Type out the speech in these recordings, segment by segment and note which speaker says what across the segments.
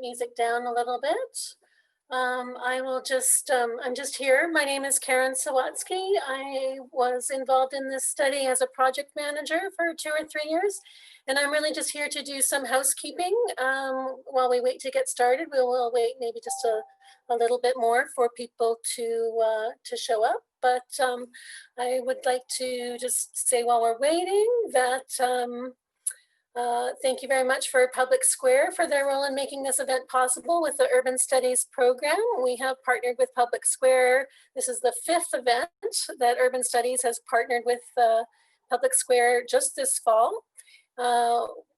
Speaker 1: music down a little bit. I'm just here. My name is Karen Sawatsky. I was involved in this study as a project manager for 2 or 3 years, and I'm really just here to do some housekeeping while we wait to get started. We will wait maybe just a little bit more for people to show up. But I would like to just say while we're waiting that thank you very much for Public Square for their role in making this event possible with the Urban Studies program. We have partnered with Public Square. This is the 5th event that Urban Studies has partnered with Public Square just this fall.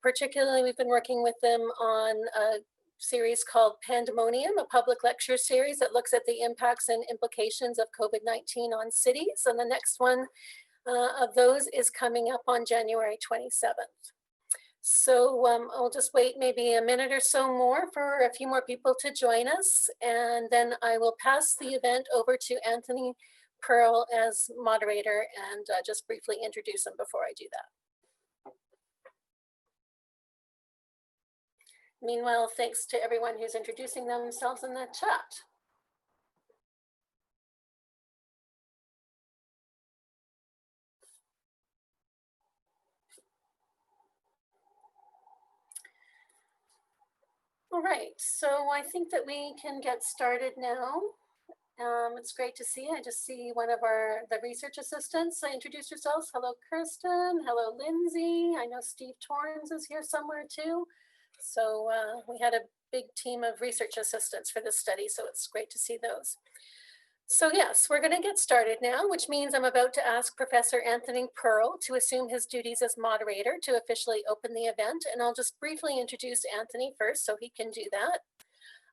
Speaker 1: Particularly, we've been working with them on a series called Pandemonium, a public lecture series that looks at the impacts and implications of COVID-19 on cities. And the next one of those is coming up on January 27th. So I'll just wait maybe a minute or so more for a few more people to join us. And then I will pass the event over to Anthony Perl as moderator and just briefly introduce him before I do that. Meanwhile, thanks to everyone who's introducing themselves in the chat. All right, so I think that we can get started now. It's great to see. I just see one of the research assistants. Introduce yourselves. Hello, Kirsten. Hello, Lindsay. I know Steve Torrens is here somewhere too. So we had a big team of research assistants for this study, so it's great to see those. So yes, we're going to get started now, which means I'm about to ask Professor Anthony Perl to assume his duties as moderator to officially open the event. And I'll just briefly introduce Anthony first so he can do that.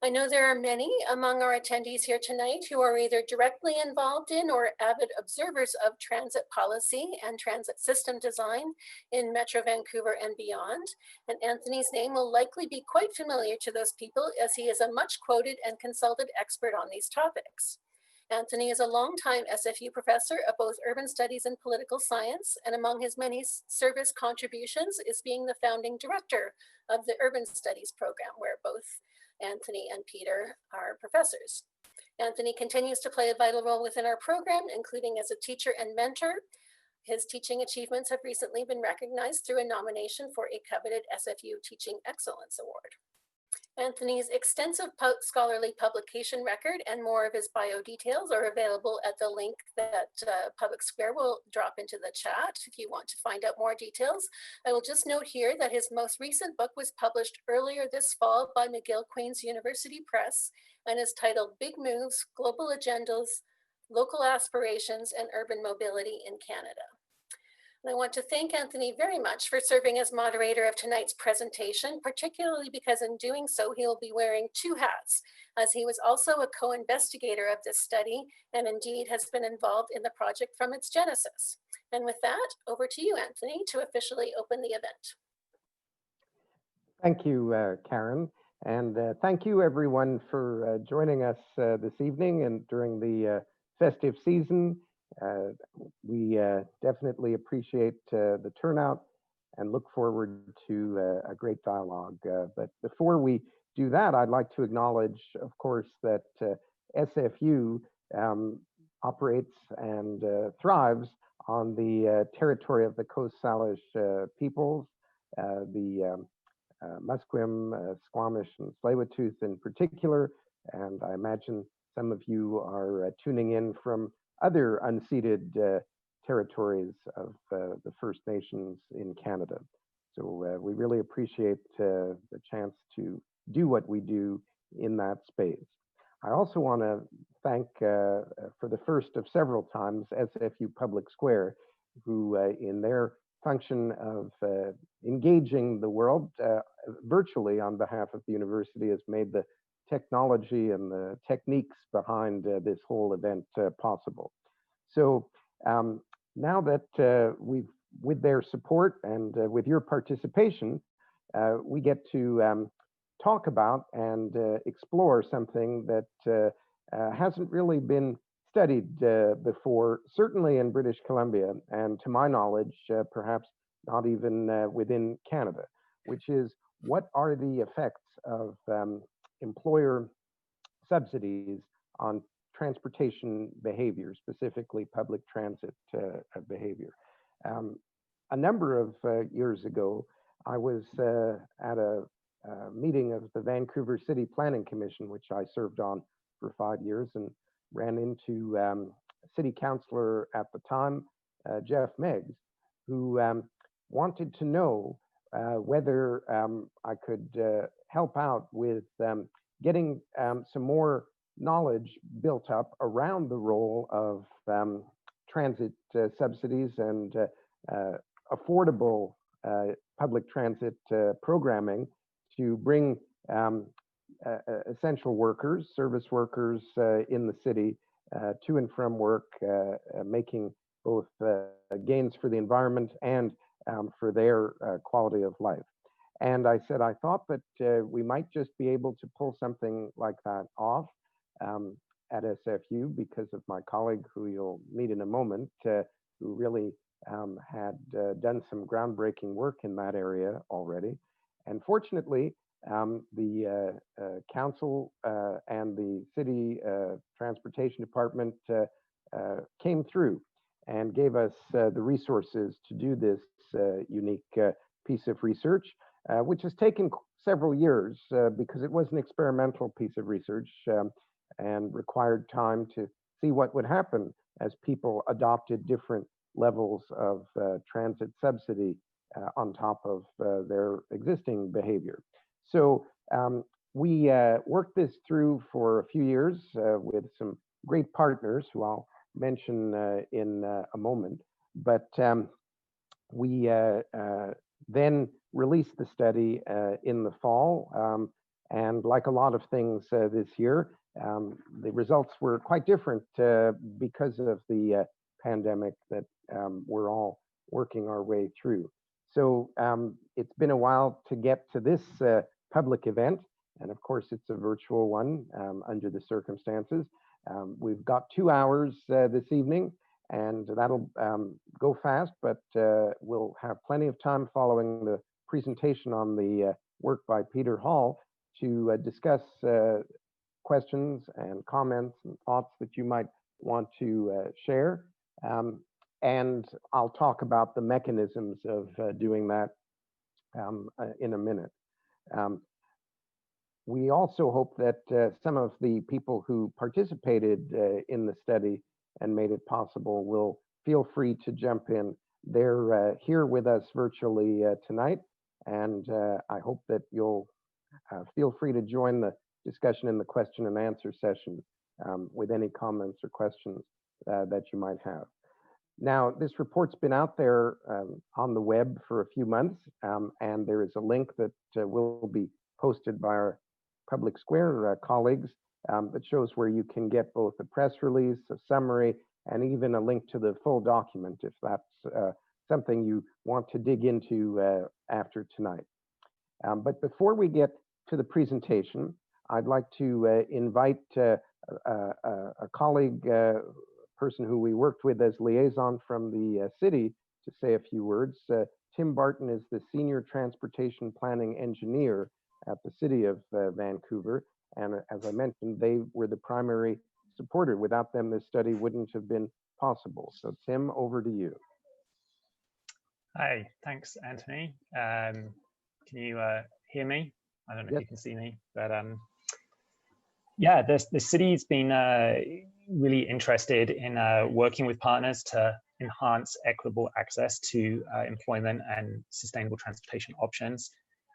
Speaker 1: I know there are many among our attendees here tonight who are either directly involved in or avid observers of transit policy and transit system design in Metro Vancouver and beyond. And Anthony's name will likely be quite familiar to those people as he is a much quoted and consulted expert on these topics. Anthony is a longtime SFU professor of both urban studies and political science, and among his many service contributions is being the founding director of the Urban Studies program, where both Anthony and Peter are professors. Anthony continues to play a vital role within our program, including as a teacher and mentor. His teaching achievements have recently been recognized through a nomination for a coveted SFU Teaching Excellence Award. Anthony's extensive scholarly publication record and more of his bio details are available at the link that Public Square will drop into the chat if you want to find out more details. I will just note here that his most recent book was published earlier this fall by McGill Queen's University Press and is titled Big Moves, Global Agendas, Local Aspirations, and Urban Mobility in Canada. And I want to thank Anthony very much for serving as moderator of tonight's presentation, particularly because in doing so, he'll be wearing 2 hats, as he was also a co-investigator of this study and indeed has been involved in the project from its genesis. And with that, over to you, Anthony, to officially open the event.
Speaker 2: Thank you, Karen. And thank you, everyone, for joining us this evening and during the festive season. We definitely appreciate the turnout and look forward to a great dialogue. But before we do that, I'd like to acknowledge, of course, that SFU operates and thrives on the territory of the Coast Salish peoples, the Musqueam, Squamish, and Tsleil-Waututh in particular. And I imagine some of you are tuning in from other unceded territories of the First Nations in Canada. So we really appreciate the chance to do what we do in that space. I also want to thank, for the first of several times, SFU Public Square, who in their function of engaging the world virtually on behalf of the university has made the technology and the techniques behind this whole event possible. So now that with their support and with your participation, we get to talk about and explore something that hasn't really been studied before, certainly in British Columbia, and to my knowledge, perhaps not even within Canada, which is what are the effects of employer subsidies on transportation behavior, specifically public transit behavior. A number of years ago, I was at a meeting of the Vancouver City Planning Commission, which I served on for 5 years, and ran into city councillor at the time, Jeff Meggs, who wanted to know whether I could help out with getting some more knowledge built up around the role of transit subsidies and affordable public transit programming to bring essential workers, service workers in the city to and from work, making both gains for the environment and for their quality of life. And I said, I thought that we might just be able to pull something like that off at SFU because of my colleague who you'll meet in a moment, who really had done some groundbreaking work in that area already. And fortunately, the council and the city transportation department came through and gave us the resources to do this unique piece of research, which has taken several years because it was an experimental piece of research and required time to see what would happen as people adopted different levels of transit subsidy on top of their existing behavior. So we worked this through for a few years with some great partners who I'll mention in a moment. But we then released the study in the fall. And like a lot of things this year, the results were quite different because of the pandemic that we're all working our way through. So it's been a while to get to this public event. And of course, it's a virtual one under the circumstances. We've got 2 hours this evening, and that'll go fast, but we'll have plenty of time following the presentation on the work by Peter Hall to discuss questions and comments and thoughts that you might want to share. And I'll talk about the mechanisms of doing that in a minute. We also hope that some of the people who participated in the study and made it possible will feel free to jump in. They're here with us virtually tonight, and I hope that you'll feel free to join the discussion in the question and answer session with any comments or questions that you might have. Now, this report's been out there on the web for a few months, and there is a link that will be posted by our Public Square colleagues that shows where you can get both a press release, a summary, and even a link to the full document if that's something you want to dig into after tonight. But before we get to the presentation, I'd like to invite a colleague, person who we worked with as liaison from the city to say a few words. Tim Barton is the Senior Transportation Planning Engineer at the City of Vancouver. And as I mentioned, they were the primary supporter. Without them, this study wouldn't have been possible. So Tim, over to you.
Speaker 3: Hi, thanks, Anthony. Can you hear me? I don't know if you can see me, but yeah, the city's been really interested in working with partners to enhance equitable access to employment and sustainable transportation options.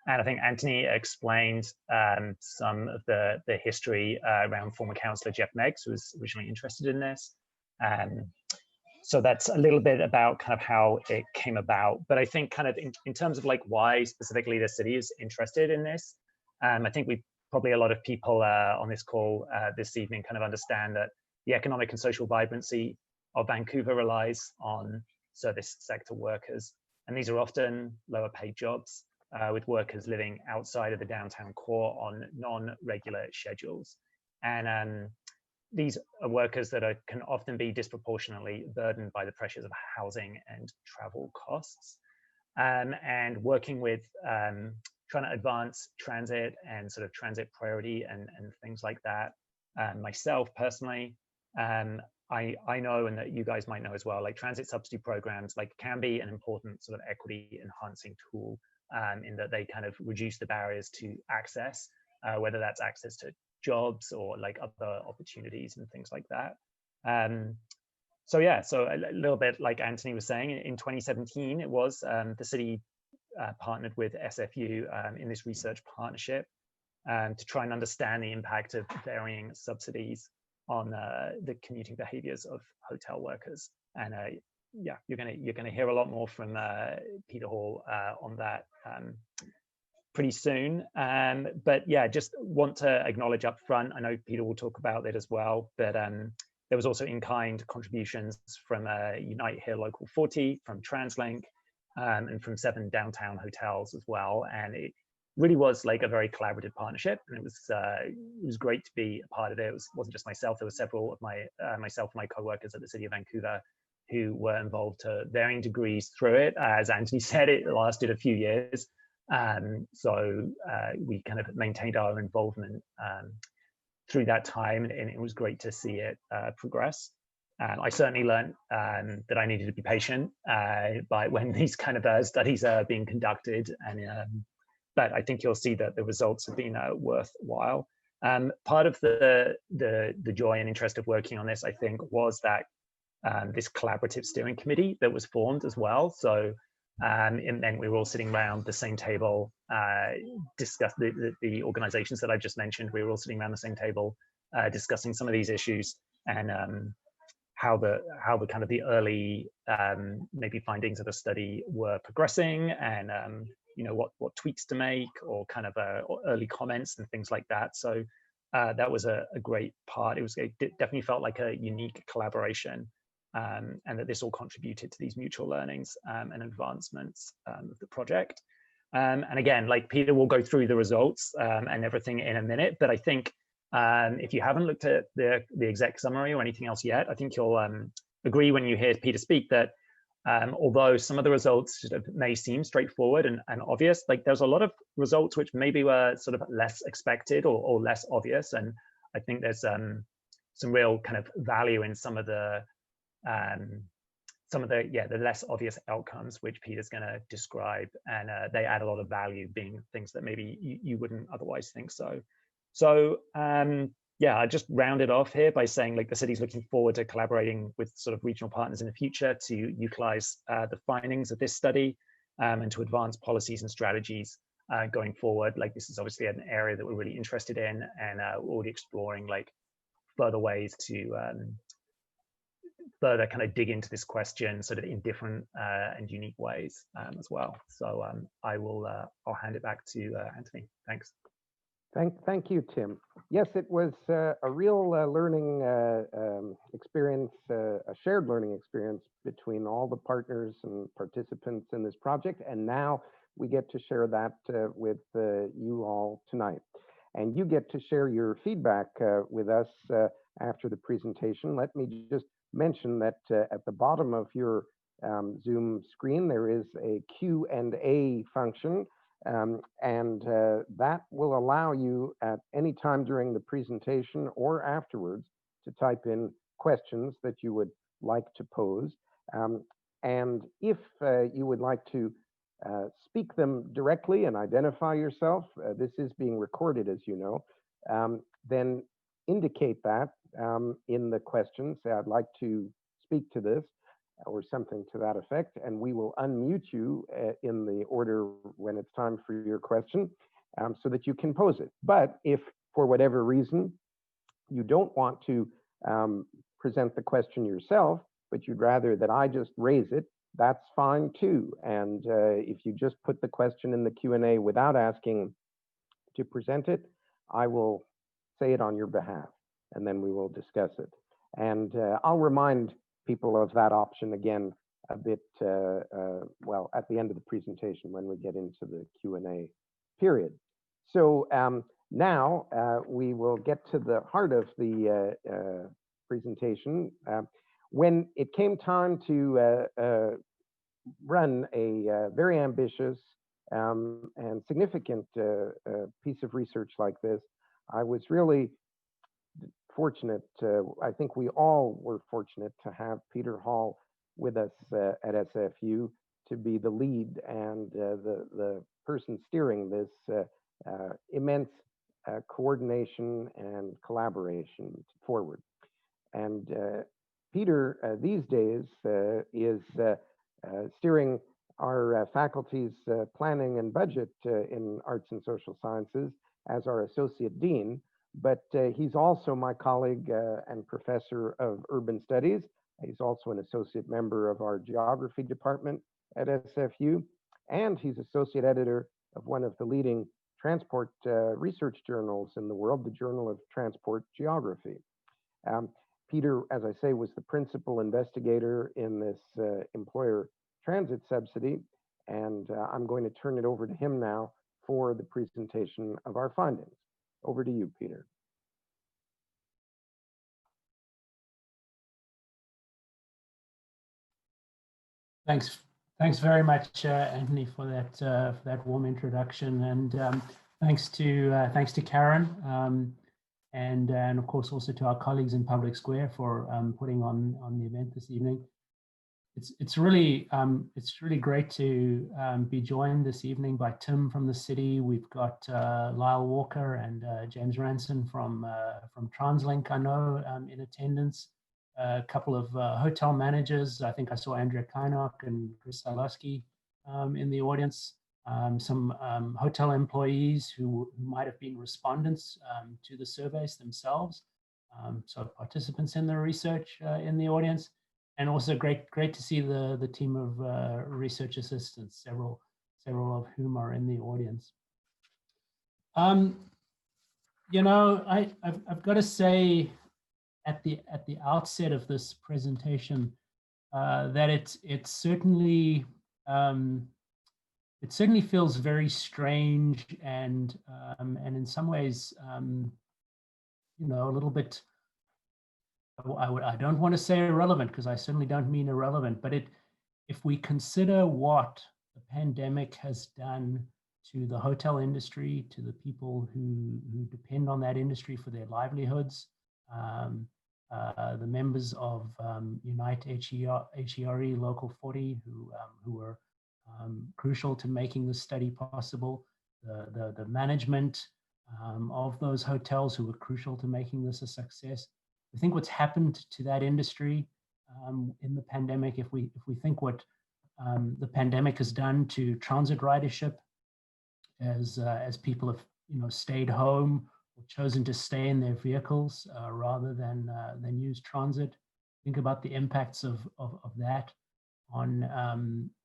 Speaker 3: And I think Anthony explained some of the history around former councillor Jeff Meggs, who was originally interested in this. So that's a little bit about kind of how it came about. But I think kind of in terms of like why specifically the city is interested in this, I think probably a lot of people on this call this evening kind of understand that the economic and social vibrancy of Vancouver relies on service sector workers. And these are often lower paid jobs with workers living outside of the downtown core on non-regular schedules. And these are workers that can often be disproportionately burdened by the pressures of housing and travel costs. And working with trying to advance transit and sort of transit priority and things like that. Myself personally, I know, and that you guys might know as well, like transit subsidy programs like can be an important sort of equity enhancing tool in that they kind of reduce the barriers to access, whether that's access to jobs or like other opportunities and things like that. So yeah, so a little bit like Anthony was saying, in 2017, it was the city partnered with SFU in this research partnership to try and understand the impact of varying subsidies on the commuting behaviors of hotel workers. And yeah, you're gonna hear a lot more from Peter Hall on that pretty soon. But yeah, just want to acknowledge up front, I know Peter will talk about it as well, but there was also in-kind contributions from Unite Here Local 40, from TransLink, and from 7 downtown hotels as well. And it really was like a very collaborative partnership, and it was great to be a part of it. It wasn't just myself; there were several of myself and my co-workers at the City of Vancouver who were involved to varying degrees through it. As Anthony said, it lasted a few years, so we kind of maintained our involvement through that time, and it was great to see it progress. I certainly learned that I needed to be patient by when these kind of studies are being conducted, and but I think you'll see that the results have been worthwhile. Part of the joy and interest of working on this, I think, was that this collaborative steering committee that was formed as well. So it meant we were all sitting around the same table, discuss the organizations that I just mentioned. We were all sitting around the same table, discussing some of these issues, and how the kind of the early maybe findings of the study were progressing, and you know, what tweaks to make, or kind of early comments and things like that. So that was a great part. It definitely felt like a unique collaboration, and that this all contributed to these mutual learnings and advancements of the project. And again, like Peter will go through the results and everything in a minute, but I think if you haven't looked at the exec summary or anything else yet, I think you'll agree when you hear Peter speak that although some of the results sort of may seem straightforward and obvious, like there's a lot of results which maybe were sort of less expected or less obvious. And I think there's some real kind of value in some of the less obvious outcomes which Peter's going to describe, and they add a lot of value, being things that maybe you wouldn't otherwise think so. So yeah, I just round it off here by saying like the city's looking forward to collaborating with sort of regional partners in the future to utilize the findings of this study and to advance policies and strategies going forward. Like this is obviously an area that we're really interested in, and we're already exploring like further ways to further kind of dig into this question sort of in different and unique ways as well. So I'll hand it back to Anthony. Thanks.
Speaker 2: Thank you, Tim. Yes, it was a real learning experience, a shared learning experience between all the partners and participants in this project. And now we get to share that with you all tonight. And you get to share your feedback with us after the presentation. Let me just mention that at the bottom of your Zoom screen, there is a Q&A function. That will allow you at any time during the presentation or afterwards to type in questions that you would like to pose. And if you would like to speak them directly and identify yourself, this is being recorded, as you know, then indicate that in the question. Say, I'd like to speak to this, or something to that effect, and we will unmute you in the order when it's time for your question, so that you can pose it. But if for whatever reason you don't want to present the question yourself, but you'd rather that I just raise it, that's fine too. And if you just put the question in the Q&A without asking to present it, I will say it on your behalf, and then we will discuss it. And I'll remind people of that option again a bit, well, at the end of the presentation when we get into the Q&A period. So now we will get to the heart of the presentation. When it came time to run a very ambitious and significant piece of research like this, I was really fortunate. I think we all were fortunate to have Peter Hall with us at SFU to be the lead and the person steering this immense coordination and collaboration forward. And Peter these days is steering our faculty's planning and budget in arts and social sciences as our associate dean, but he's also my colleague and professor of urban studies. He's also an associate member of our geography department at SFU, and he's associate editor of one of the leading transport research journals in the world, the Journal of Transport Geography. Peter, as I say, was the principal investigator in this Employer Transit Subsidy, and I'm going to turn it over to him now for the presentation of our findings. Over to you, Peter.
Speaker 4: Thanks very much, Anthony, for that warm introduction, and thanks to Karen, and of course also to our colleagues in Public Square for putting on the event this evening. It's really great to be joined this evening by Tim from the city. We've got Lyle Walker and James Ranson from TransLink, I know, in attendance. A couple of hotel managers. I think I saw Andrea Kynock and Chris Salowski in the audience. Some hotel employees who might have been respondents to the surveys themselves. So participants in the research in the audience. And also great to see the team of research assistants, several of whom are in the audience. You know, I've got to say at the outset of this presentation that it certainly feels very strange and in some ways you know, a little bit. I don't want to say irrelevant, because I certainly don't mean irrelevant, but if we consider what the pandemic has done to the hotel industry, to the people who depend on that industry for their livelihoods, the members of Unite HERE Local 40 who were crucial to making this study possible, the management of those hotels who were crucial to making this a success. I think what's happened to that industry in the pandemic, if we think what the pandemic has done to transit ridership, as people have stayed home or chosen to stay in their vehicles rather than use transit. Think about the impacts of that on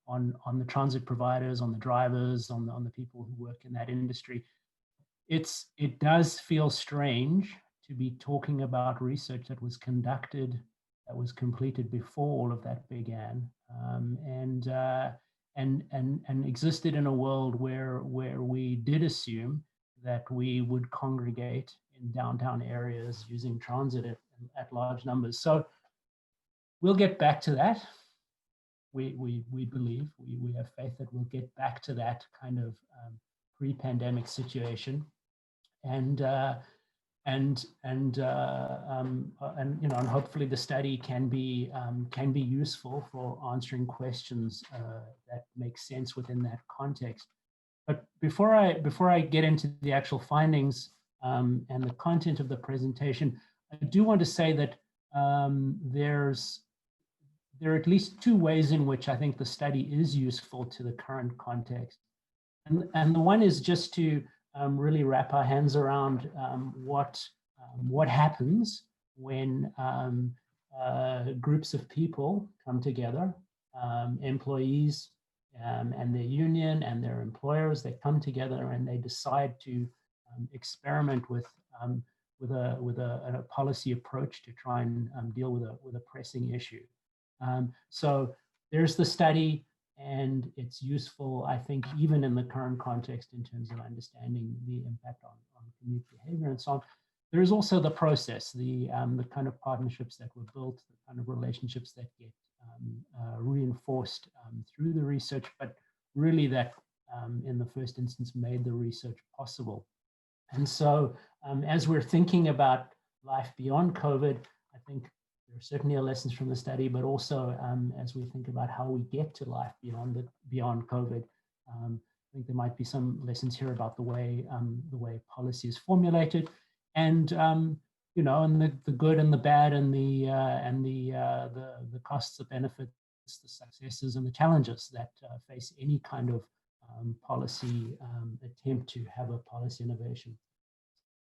Speaker 4: the transit providers, on the drivers, on the people who work in that industry. It does feel strange to be talking about research that was conducted, that was completed before all of that began, and existed in a world where we did assume that we would congregate in downtown areas using transit at large numbers. So we'll get back to that. We believe, we have faith that we'll get back to that kind of pre-pandemic situation, and hopefully the study can be useful for answering questions that make sense within that context. But before I get into the actual findings and the content of the presentation, I do want to say that there are at least two ways in which I think the study is useful to the current context, and the one is just to really wrap our hands around what happens when groups of people come together, employees and their union and their employers. They come together and they decide to experiment with a policy approach to try and deal with a pressing issue. So there's the study. And it's useful, I think, even in the current context in terms of understanding the impact on commute behavior and so on. There is also the process, the kind of partnerships that were built, the kind of relationships that get reinforced through the research, but really that in the first instance made the research possible. And so as we're thinking about life beyond COVID, I think there are certainly lessons from the study, but also as we think about how we get to life beyond COVID, I think there might be some lessons here about the way policy is formulated, and you know, and the good and the bad, and the costs, the benefits, the successes, and the challenges that face any kind of policy attempt to have a policy innovation.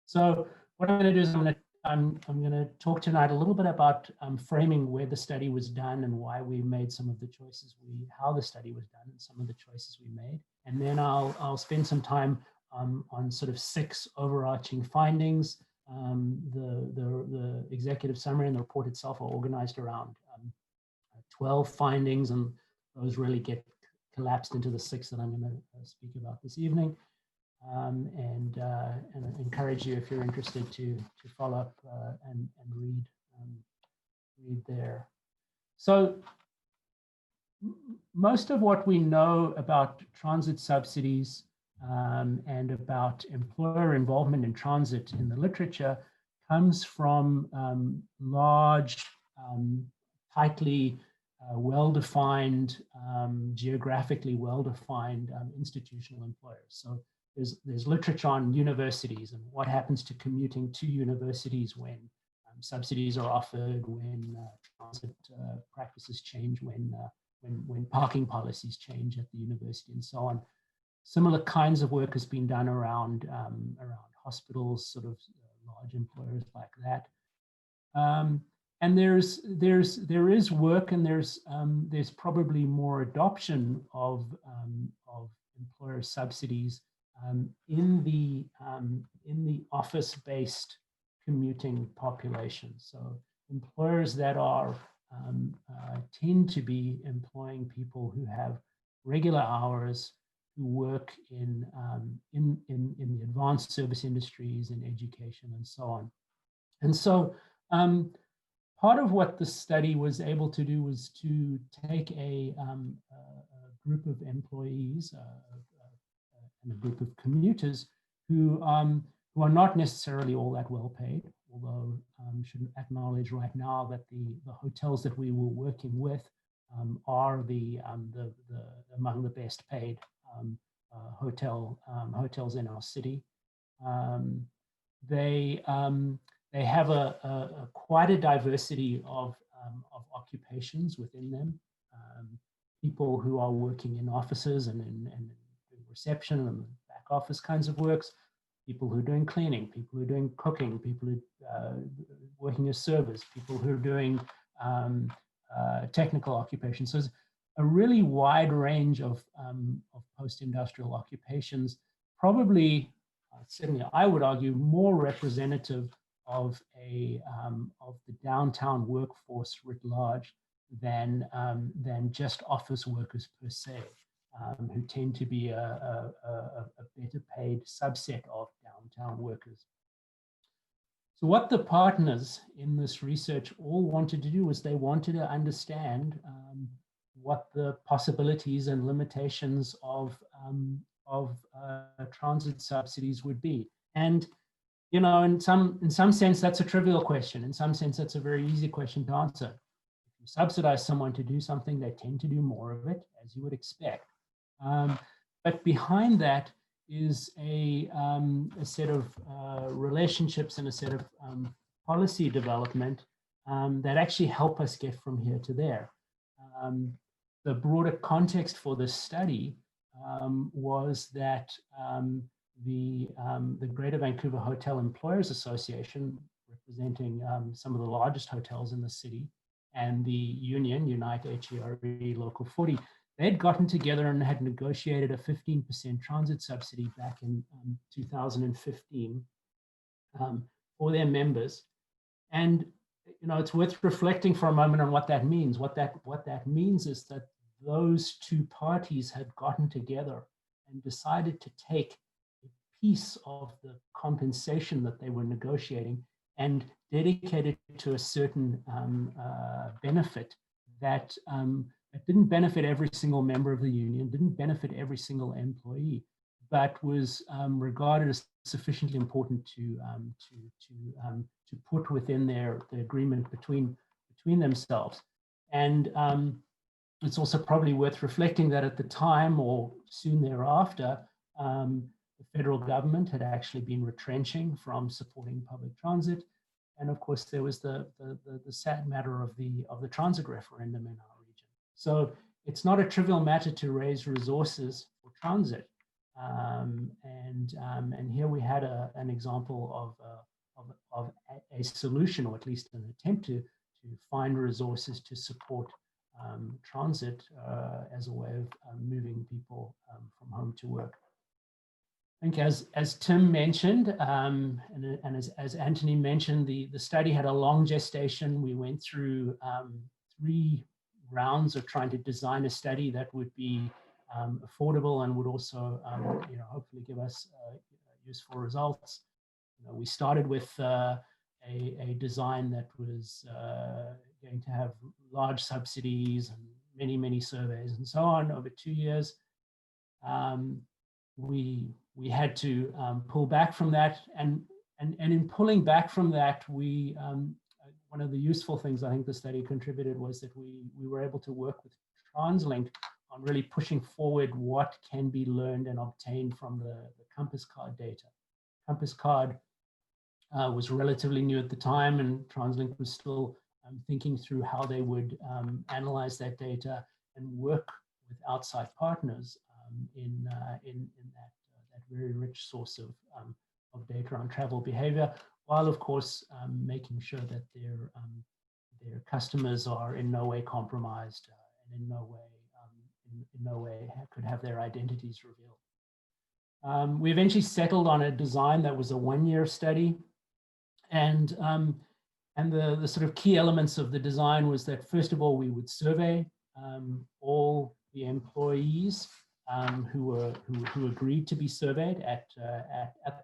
Speaker 4: So what I'm going to do is I'm going to talk tonight a little bit about framing where the study was done and why we made some of the choices how the study was done and some of the choices we made. And then I'll spend some time on sort of 6 overarching findings. The executive summary and the report itself are organized around 12 findings, and those really get collapsed into the 6 that I'm going to speak about this evening. And encourage you, if you're interested, to follow up and read there. So most of what we know about transit subsidies and about employer involvement in transit in the literature comes from large, tightly well-defined, geographically well-defined institutional employers. So there's literature on universities and what happens to commuting to universities when subsidies are offered, when transit practices change, when parking policies change at the university, and so on. Similar kinds of work has been done around hospitals, sort of large employers like that. And there is work, and there's probably more adoption of employer subsidies in the office-based commuting population. So employers that are tend to be employing people who have regular hours, who work in the advanced service industries, in education, and so on. And so part of what the study was able to do was to take a group of employees and a group of commuters who are not necessarily all that well paid, although I should acknowledge right now that the hotels that we were working with are among the best paid hotels in our city. They have quite a diversity of occupations within them. People who are working in offices and in reception and back office kinds of works, people who are doing cleaning, people who are doing cooking, people who are working as servers, people who are doing technical occupations. So it's a really wide range of post-industrial occupations, probably, certainly I would argue, more representative of the downtown workforce writ large than just office workers per se, who tend to be a better paid subset of downtown workers. So what the partners in this research all wanted to do was they wanted to understand what the possibilities and limitations of transit subsidies would be. And you know, in some sense, that's a trivial question. In some sense, that's a very easy question to answer. If you subsidize someone to do something, they tend to do more of it, as you would expect. But behind that is a set of relationships and a set of policy development that actually help us get from here to there. The broader context for this study was that the Greater Vancouver Hotel Employers Association, representing some of the largest hotels in the city, and the union, Unite HERE Local 40, they'd gotten together and had negotiated a 15% transit subsidy back in 2015 for their members. And you know, it's worth reflecting for a moment on what that means. What that means is that those two parties had gotten together and decided to take a piece of the compensation that they were negotiating and dedicate it to a certain benefit that that didn't benefit every single member of the union, didn't benefit every single employee, but was regarded as sufficiently important to put within the agreement between themselves. And it's also probably worth reflecting that at the time or soon thereafter, the federal government had actually been retrenching from supporting public transit. And of course, there was the sad matter of the transit referendum in our region. So it's not a trivial matter to raise resources for transit. And here we had an example of a solution, or at least an attempt to find resources to support transit as a way of moving people from home to work. I think as Tim mentioned, and as Anthony mentioned, the study had a long gestation. We went through 3 rounds of trying to design a study that would be affordable and would also hopefully give us useful results. We started with a design that was going to have large subsidies and many surveys and so on over 2 years. We had to pull back from that, and in pulling back from that, one of the useful things I think the study contributed was that we were able to work with TransLink on really pushing forward what can be learned and obtained from the Compass Card data. Compass Card was relatively new at the time, and TransLink was still thinking through how they would analyze that data and work with outside partners in that very rich source of data on travel behavior, while of course making sure that their customers are in no way compromised and in no way could have their identities revealed. We eventually settled on a design that was a 1-year study, and the sort of key elements of the design was that first of all we would survey all the employees who agreed to be surveyed at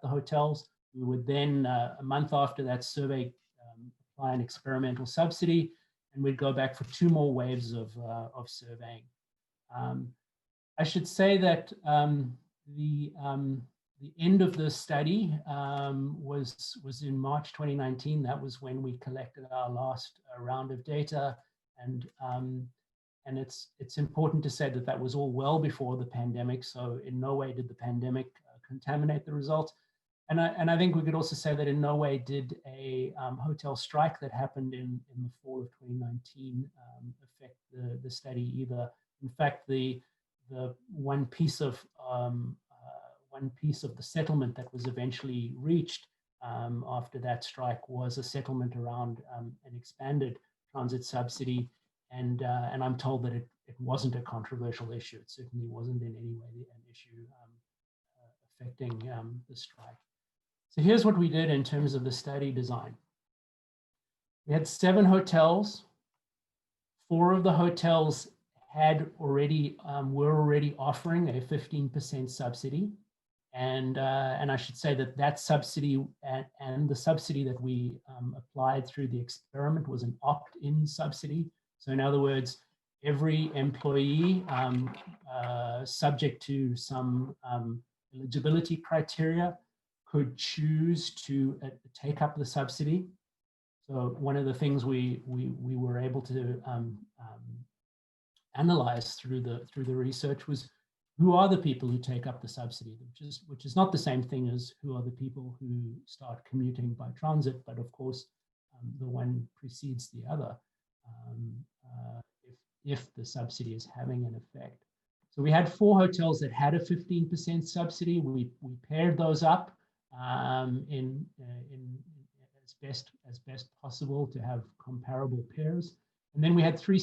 Speaker 4: the hotels. We would then, a month after that survey, apply an experimental subsidy, and we'd go back for 2 more waves of surveying. I should say that the end of the study was in March 2019. That was when we collected our last round of data, and it's important to say that that was all well before the pandemic. So in no way did the pandemic contaminate the results. And I think we could also say that in no way did a hotel strike that happened in the fall of 2019 affect the study either. In fact, the one piece of the settlement that was eventually reached after that strike was a settlement around an expanded transit subsidy. And I'm told that it wasn't a controversial issue. It certainly wasn't in any way an issue affecting the strike. So here's what we did in terms of the study design. We had 7 hotels. 4 of the hotels were already offering a 15% subsidy. And I should say that subsidy and the subsidy that we applied through the experiment was an opt-in subsidy. So in other words, every employee, subject to some eligibility criteria, could choose to take up the subsidy. So one of the things we were able to analyze through the research was who are the people who take up the subsidy, which is not the same thing as who are the people who start commuting by transit, but of course the one precedes the other. If the subsidy is having an effect. So we had 4 hotels that had a 15% subsidy. We paired those up in as best possible to have comparable pairs. And then we had 3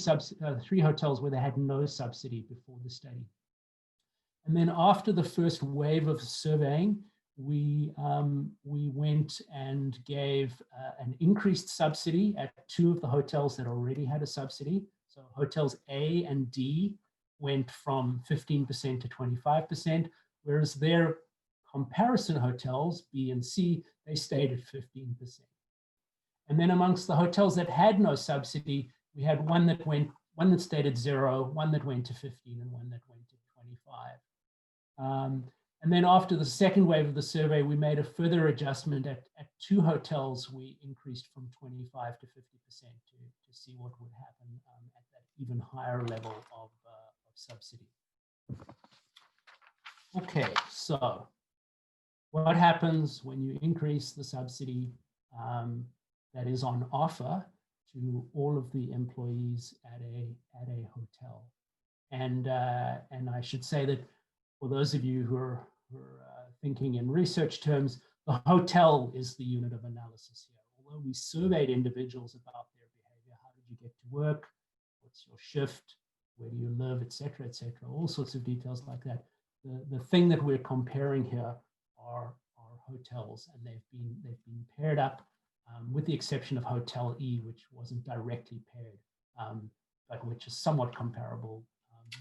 Speaker 4: hotels where they had no subsidy before the study. And then after the first wave of surveying, we went and gave an increased subsidy at 2 of the hotels that already had a subsidy. So hotels A and D went from 15% to 25%, whereas their comparison hotels, B and C, they stayed at 15%. And then amongst the hotels that had no subsidy, we had one that went that stated 0, one that went to 15, and one that went to 25. And then after the second wave of the survey, we made a further adjustment at 2 hotels. We increased from 25 to 50% to see what would happen at that even higher level of subsidy. Okay, so what happens when you increase the subsidy that is on offer to all of the employees at a hotel? And I should say that for those of you who are thinking in research terms, the hotel is the unit of analysis here. Although we surveyed individuals about their behavior, how did you get to work, what's your shift, where do you live, etc., all sorts of details like that. The thing that we're comparing here are hotels, and they've been paired up, with the exception of Hotel E, which wasn't directly paired, but which is somewhat comparable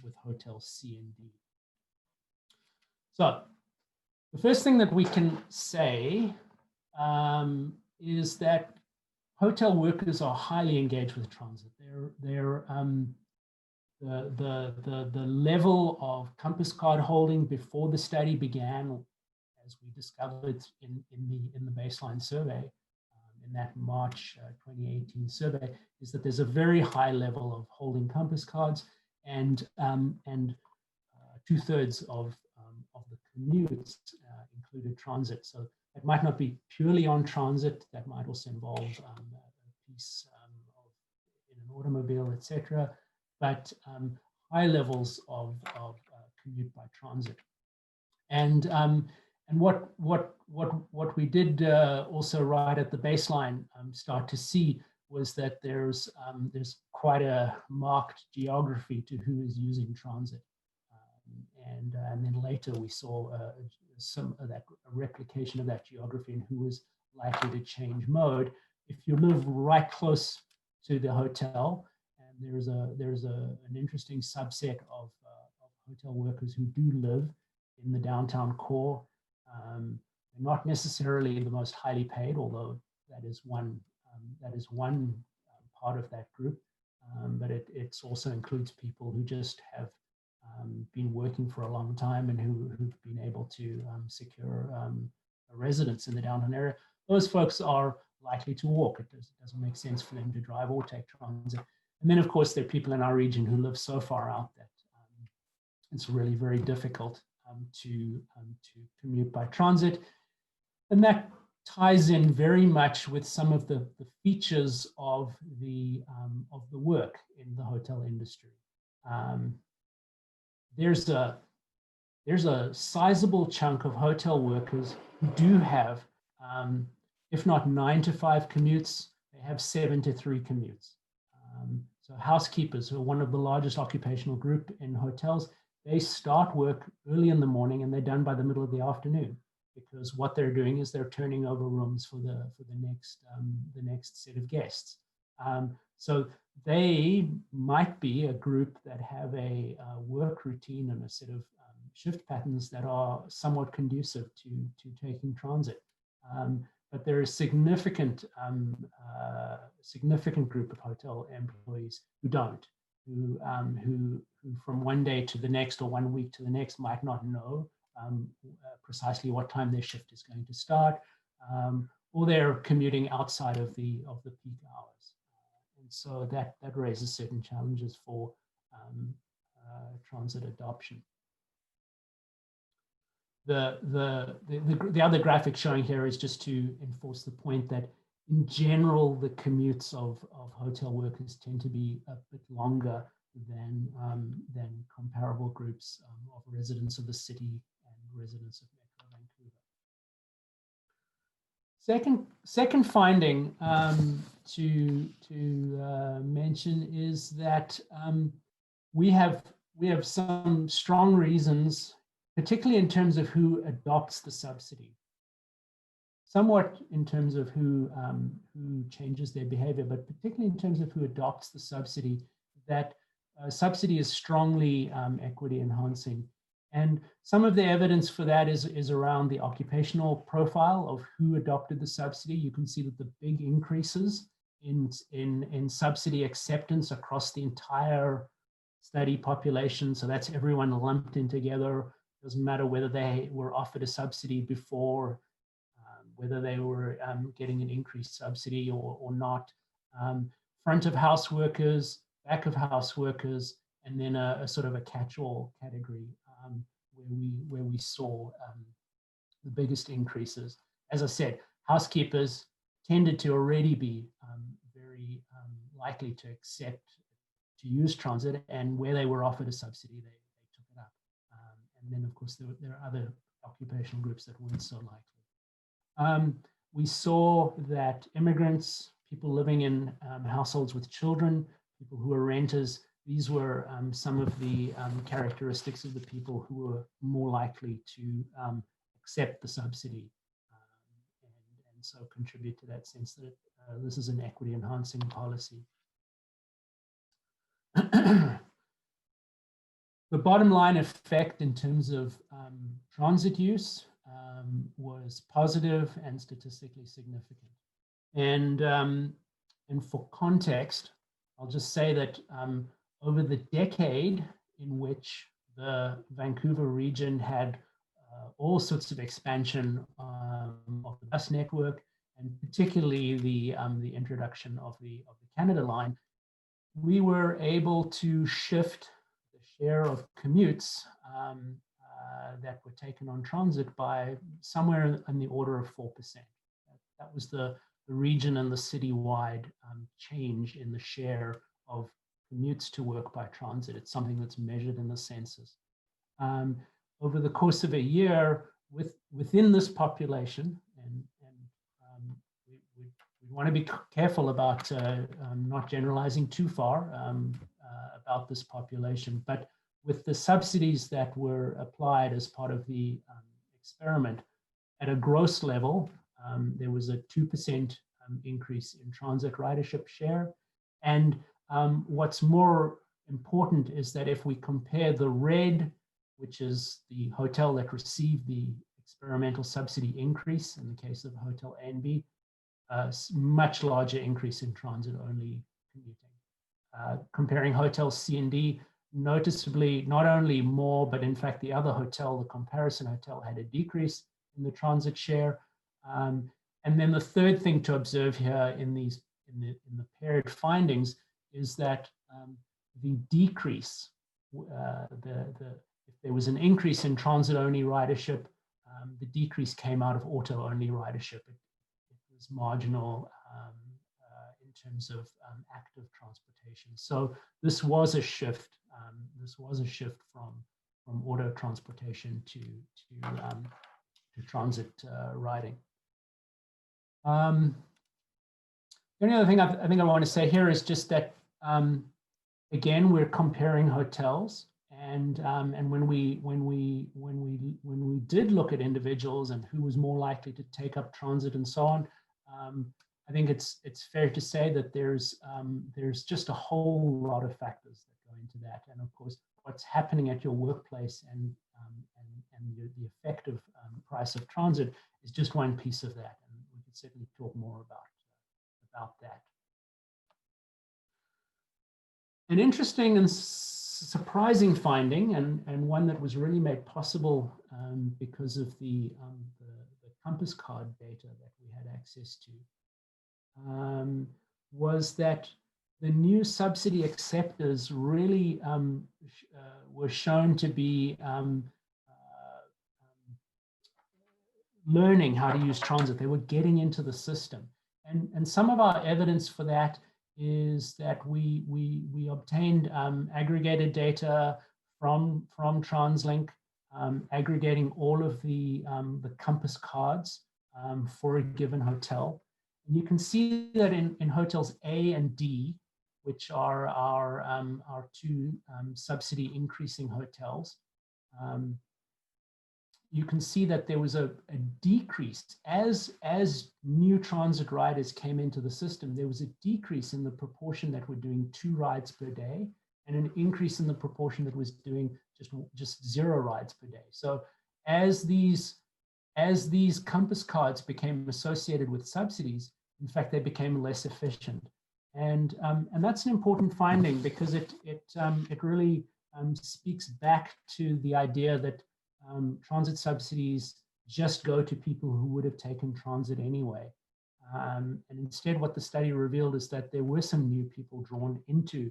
Speaker 4: with Hotel C and D. So the first thing that we can say is that hotel workers are highly engaged with transit. The level of compass card holding before the study began, as we discovered in the baseline survey, in that March 2018 survey, is that there's a very high level of holding compass cards, and 2/3 of the commutes included transit. So it might not be purely on transit, that might also involve a piece in an automobile, etc. But high levels of commute by transit. And what we did also right at the baseline start to see was that there's quite a marked geography to who is using transit. And then later we saw some of that replication of that geography and who was likely to change mode. If you live right close to the hotel, and there's an interesting subset of hotel workers who do live in the downtown core. They're not necessarily the most highly paid, although that is one part of that group. But it also includes people who just have been working for a long time and who've been able to secure a residence in the downtown area. Those folks are likely to walk. It doesn't make sense for them to drive or take transit. And then, of course, there are people in our region who live so far out that it's really very difficult to commute by transit. And that ties in very much with some of the features of the work in the hotel industry. There's a sizable chunk of hotel workers who do have, if not 9 to 5 commutes, they have 7 to 3 commutes. So housekeepers, who are one of the largest occupational group in hotels, they start work early in the morning and they're done by the middle of the afternoon, because what they're doing is they're turning over rooms for the next set of guests. So they might be a group that have a work routine and a set of shift patterns that are somewhat conducive to taking transit. But there is significant group of hotel employees who don't, who from one day to the next or 1 week to the next might not know precisely what time their shift is going to start, or they're commuting outside of the peak hours. And so that raises certain challenges for transit adoption. The other graphic showing here is just to enforce the point that in general, the commutes of hotel workers tend to be a bit longer than comparable groups of residents of the city and residents of Metro Vancouver. Second finding to mention is that we have some strong reasons, particularly in terms of who adopts the subsidy, somewhat in terms of who changes their behavior, but particularly in terms of who adopts the subsidy, that subsidy is strongly equity enhancing. And some of the evidence for that is around the occupational profile of who adopted the subsidy. You can see that the big increases in subsidy acceptance across the entire study population. So that's everyone lumped in together. Doesn't matter whether they were offered a subsidy before, whether they were getting an increased subsidy or not. Front of house workers, back of house workers, and then a sort of a catch-all category where we saw the biggest increases. As I said, housekeepers tended to already be very likely to use transit, and where they were offered a subsidy, they took it up. And then, of course, there are other occupational groups that weren't so likely. We saw that immigrants, people living in households with children, people who are renters, these were some of the characteristics of the people who were more likely to accept the subsidy and so contribute to that sense that this is an equity enhancing policy. The bottom line effect in terms of transit use was positive and statistically significant. And for context, I'll just say that over the decade in which the Vancouver region had all sorts of expansion of the bus network, and particularly the introduction of the Canada line, we were able to shift the share of commutes that were taken on transit by somewhere in the order of 4%. That was the region and the citywide change in the share of commutes to work by transit. It's something that's measured in the census. Over the course of a year, within this population, and we want to be careful about not generalizing too far about this population, but with the subsidies that were applied as part of the experiment, at a gross level, there was a 2% increase in transit ridership share. And what's more important is that if we compare the red, which is the hotel that received the experimental subsidy increase, in the case of Hotel A and B, much larger increase in transit-only commuting. Comparing hotels C and D, noticeably not only more, but in fact the other hotel, the comparison hotel, had a decrease in the transit share. And then the third thing to observe here in the paired findings is that the decrease, if there was an increase in transit-only ridership, the decrease came out of auto-only ridership. It was marginal in terms of active transportation. So this was a shift. This was a shift from auto transportation to transit riding. The only other thing I think I want to say here is just that again, we're comparing hotels, and when we did look at individuals and who was more likely to take up transit and so on, I think it's fair to say that there's just a whole lot of factors that go into that, and of course what's happening at your workplace and the effective price of transit is just one piece of that, and we could certainly talk more about that. An interesting and surprising finding, and one that was really made possible because of the Compass card data that we had access to, was that the new subsidy acceptors really were shown to be learning how to use transit. They were getting into the system. And some of our evidence for that is that we obtained aggregated data from TransLink, aggregating all of the Compass cards for a given hotel. And you can see that in hotels A and D, which are our two subsidy increasing hotels, you can see that there was a decrease as new transit riders came into the system. There was a decrease in the proportion that were doing 2 rides per day, and an increase in the proportion that was doing just 0 rides per day. So as these Compass cards became associated with subsidies, In fact, they became less efficient. And that's an important finding because it really speaks back to the idea that transit subsidies just go to people who would have taken transit anyway. And instead, what the study revealed is that there were some new people drawn into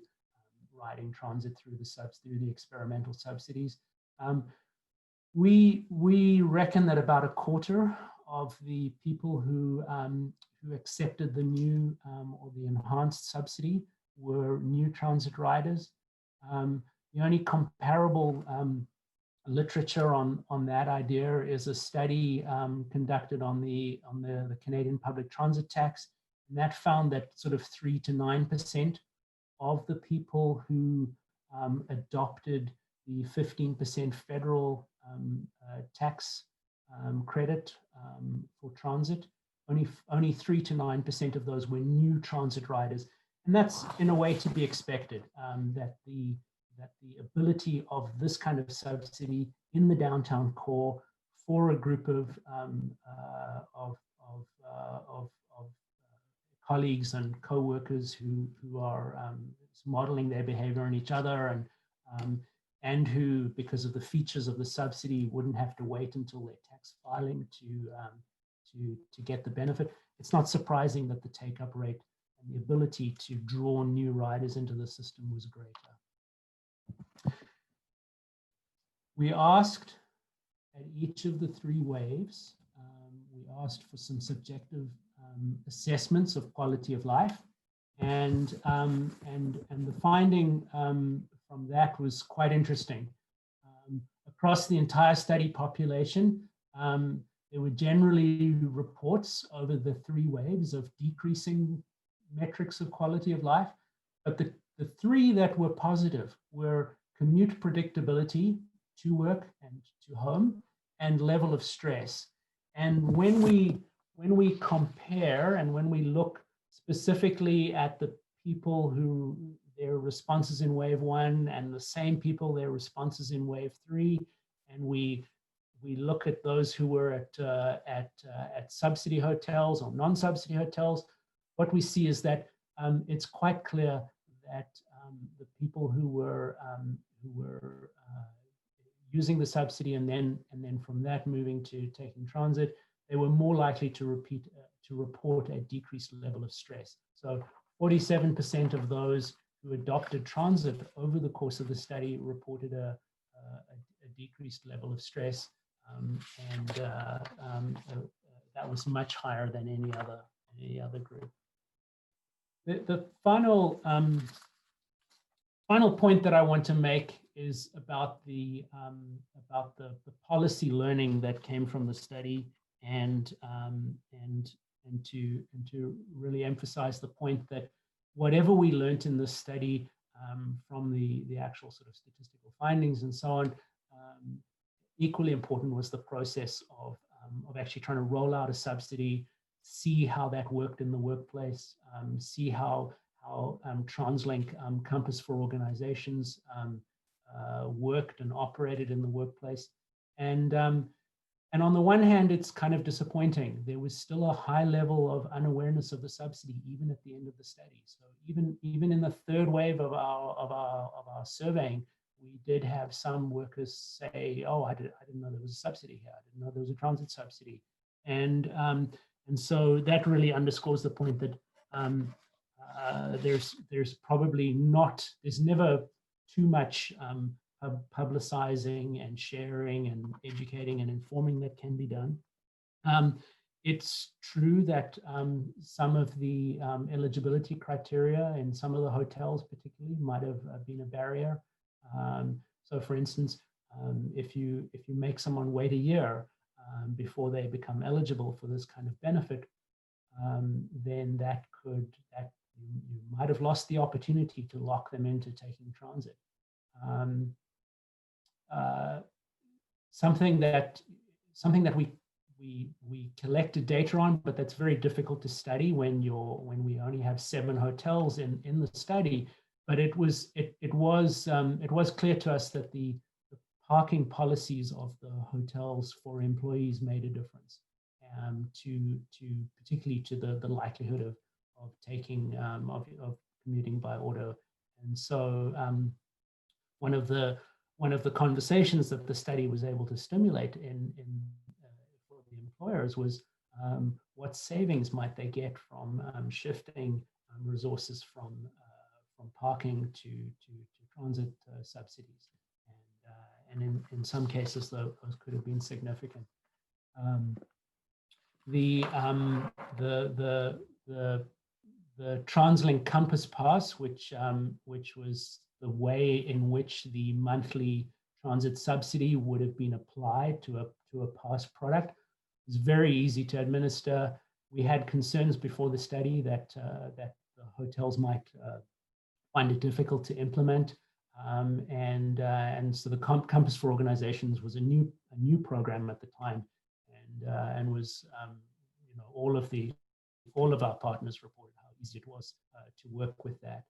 Speaker 4: riding transit through the experimental subsidies. We reckon that about a quarter of the people who accepted the new or the enhanced subsidy were new transit riders. The only comparable literature on that idea is a study conducted on the Canadian public transit tax, and that found that sort of 3 to 9% of the people who adopted the 15% federal tax credit for transit, only 3 to 9% of those were new transit riders, and that's in a way to be expected. That the ability of this kind of subsidy in the downtown core for a group of colleagues and co-workers who are modeling their behavior on each other and who, because of the features of the subsidy, wouldn't have to wait until their tax filing to get the benefit. It's not surprising that the take-up rate and the ability to draw new riders into the system was greater. We asked at each of the 3 waves, we asked for some subjective assessments of quality of life, and the finding from that was quite interesting. Across the entire study population, there were generally reports over the 3 waves of decreasing metrics of quality of life, but the 3 that were positive were commute predictability to work and to home, and level of stress. And when we compare and when we look specifically at the people who their responses in wave 1 and the same people their responses in wave 3, and we look at those who were at subsidy hotels or non-subsidy hotels, what we see is that it's quite clear that the people who were using the subsidy and then from that moving to taking transit, they were more likely to report a decreased level of stress. So 47% of those who adopted transit over the course of the study reported a decreased level of stress, and that was much higher than any other group. The final point that I want to make is about the policy learning that came from the study, and to really emphasize the point that whatever we learned in this study from the actual sort of statistical findings and so on, equally important was the process of actually trying to roll out a subsidy, see how that worked in the workplace, see how TransLink Compass for organizations worked and operated in the workplace. And on the one hand, it's kind of disappointing. There was still a high level of unawareness of the subsidy, even at the end of the study. So even in the 3rd wave of our surveying, we did have some workers say, "Oh, I didn't know there was a subsidy here. I didn't know there was a transit subsidy." And so that really underscores the point that there's probably not, there's never too much publicizing and sharing and educating and informing that can be done. It's true that some of the eligibility criteria in some of the hotels particularly might have been a barrier. So for instance, if you make someone wait a year before they become eligible for this kind of benefit, then you might have lost the opportunity to lock them into taking transit. Something that we collected data on, but that's very difficult to study when we only have 7 hotels in the study. But it was clear to us that the parking policies of the hotels for employees made a difference, to particularly to the likelihood of taking of commuting by auto. And so one of the conversations that the study was able to stimulate for the employers was what savings might they get from shifting resources from parking to transit subsidies, and in some cases those could have been significant. The TransLink Compass Pass, which was the way in which the monthly transit subsidy would have been applied to a pass product, was very easy to administer. We had concerns before the study that the hotels might find it difficult to implement, and so the Compass for Organizations was a new program at the time, and was all of our partners reported how easy it was to work with that.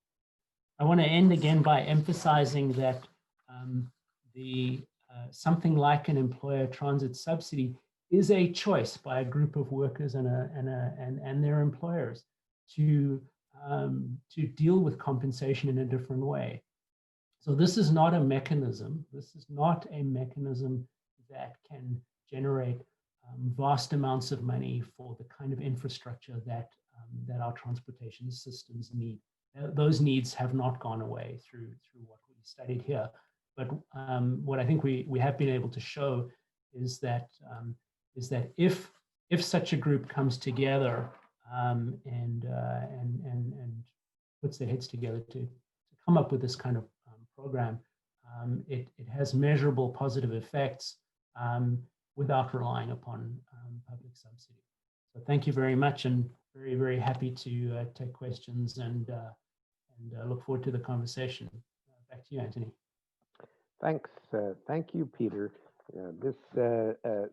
Speaker 4: I want to end again by emphasizing that something like an employer transit subsidy is a choice by a group of workers and their employers to deal with compensation in a different way. So this is not a mechanism. This is not a mechanism that can generate vast amounts of money for the kind of infrastructure that our transportation systems need. Those needs have not gone away through what we studied here. But what I think we have been able to show is that if such a group comes together and puts their heads together to come up with this kind of program, it has measurable positive effects without relying upon public subsidy. So thank you very much, and very, very happy to take questions and look forward to the conversation. Back to you, Anthony.
Speaker 2: Thanks. Thank you, Peter. This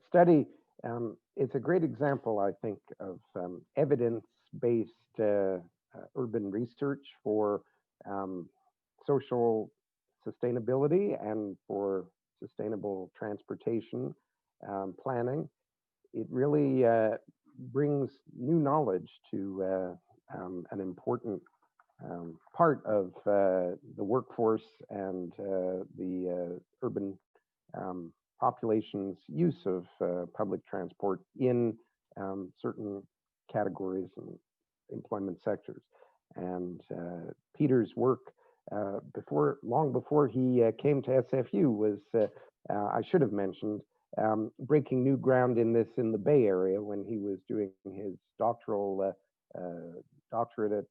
Speaker 2: study is a great example, I think, of evidence-based urban research for social sustainability and for sustainable transportation planning. It really brings new knowledge to an important part of the workforce and the urban population's use of public transport in certain categories and employment sectors. And Peter's work long before he came to SFU was, I should have mentioned, breaking new ground in the Bay Area when he was doing his doctorate at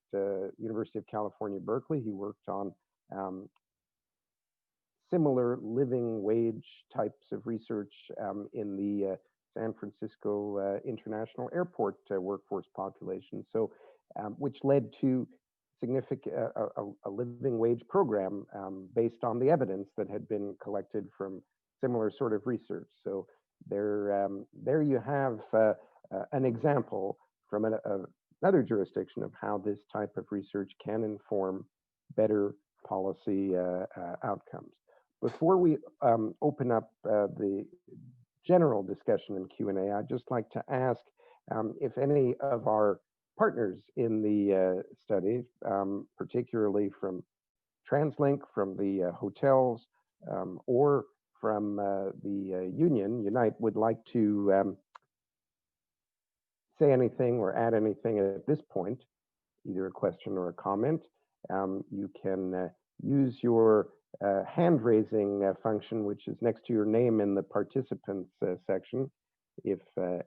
Speaker 2: University of California, Berkeley. He worked on similar living wage types of research in the San Francisco International Airport workforce population. So, which led to significant a living wage program based on the evidence that had been collected from similar sort of research. So there you have an example from another jurisdiction of how this type of research can inform better policy outcomes. Before we open up the general discussion and Q&A, I'd just like to ask if any of our partners in the study, particularly from TransLink, from the hotels, or from the union, Unite, would like to say anything or add anything at this point, either a question or a comment. You can use your hand raising function, which is next to your name in the participants section, if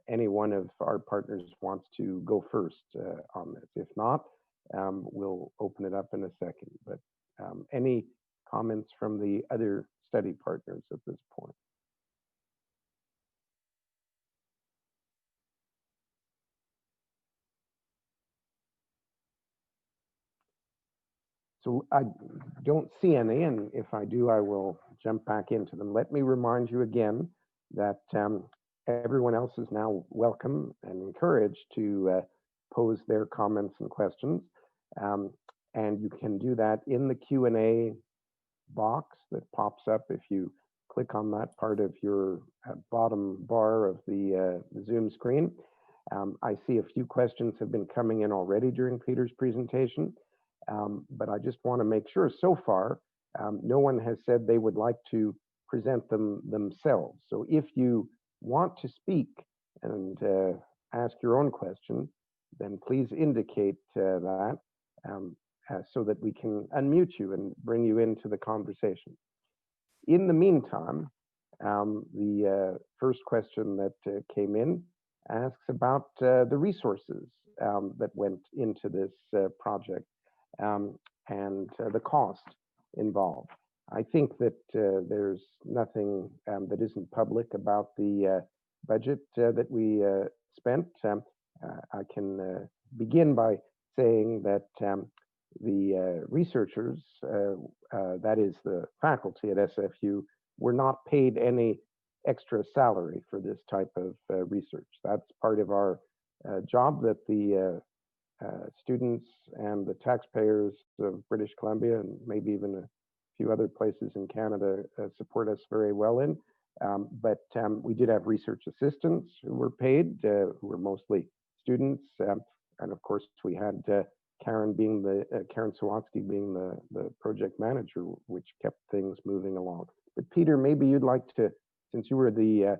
Speaker 2: any one of our partners wants to go first on this. If not, we'll open it up in a second. But any comments from the other study partners at this point? So I don't see any, and if I do, I will jump back into them. Let me remind you again that everyone else is now welcome and encouraged to pose their comments and questions. And you can do that in the Q&A box that pops up if you click on that part of your bottom bar of the Zoom screen. I see a few questions have been coming in already during Peter's presentation, but I just want to make sure so far, no one has said they would like to present them themselves. So if you want to speak and ask your own question, then please indicate that so that we can unmute you and bring you into the conversation. In the meantime, the first question that came in asks about the resources that went into this project and the cost involved. I think that there's nothing that isn't public about the budget that we spent. I can begin by saying that the researchers, that is the faculty at SFU, were not paid any extra salary for this type of research. That's part of our job that the students and the taxpayers of British Columbia, and maybe even a few other places in Canada, support us very well in. But we did have research assistants who were paid, who were mostly students. And of course, we had Karen Sawatsky being the project manager, which kept things moving along. But Peter, maybe you'd like to, since you were the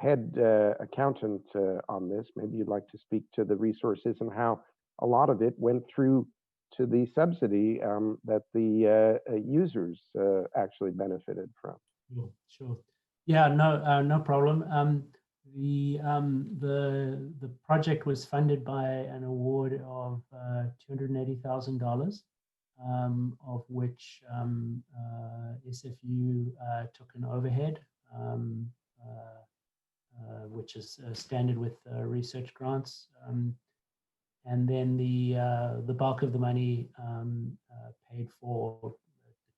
Speaker 2: head accountant on this, maybe you'd like to speak to the resources and how a lot of it went through to the subsidy that the users actually benefited from.
Speaker 4: Sure. Yeah, no problem. The project was funded by an award of $280,000, of which SFU took an overhead, which is standard with research grants. And then the bulk of the money paid for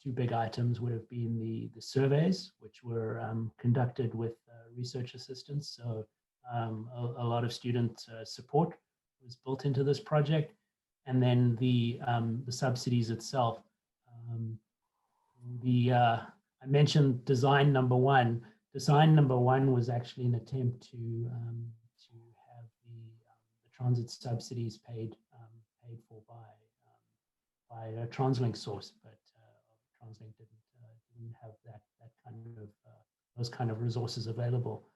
Speaker 4: two big items would have been the surveys, which were conducted with research assistants. So a lot of student support was built into this project. And then the subsidies itself. I mentioned design number one. Design number one was actually an attempt to have the transit subsidies paid for by a TransLink source, but TransLink didn't have that kind of those kind of resources available,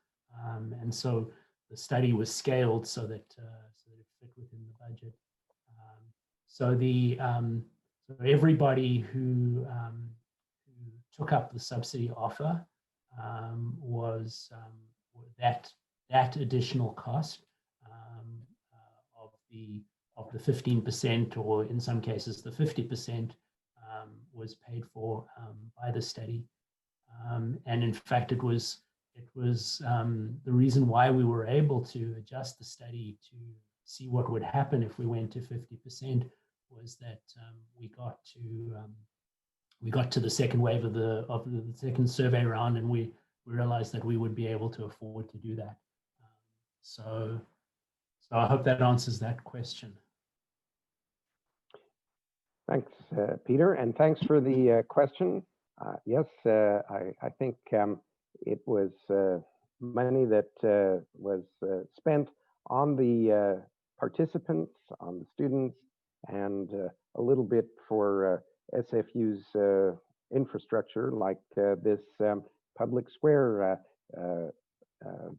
Speaker 4: and so the study was scaled so that it fit within the budget. So everybody who took up the subsidy offer was that additional cost of the 15%, or in some cases the 50%, was paid for by the study, and in fact it was the reason why we were able to adjust the study to see what would happen if we went to 50%, was that we got to the second wave of the second survey round, and we realized that we would be able to afford to do that. So I hope that answers that question.
Speaker 2: Thanks, Peter, and thanks for the question. Yes, I think it was money that was spent on the participants, on the students, and a little bit for SFU's infrastructure, like this public square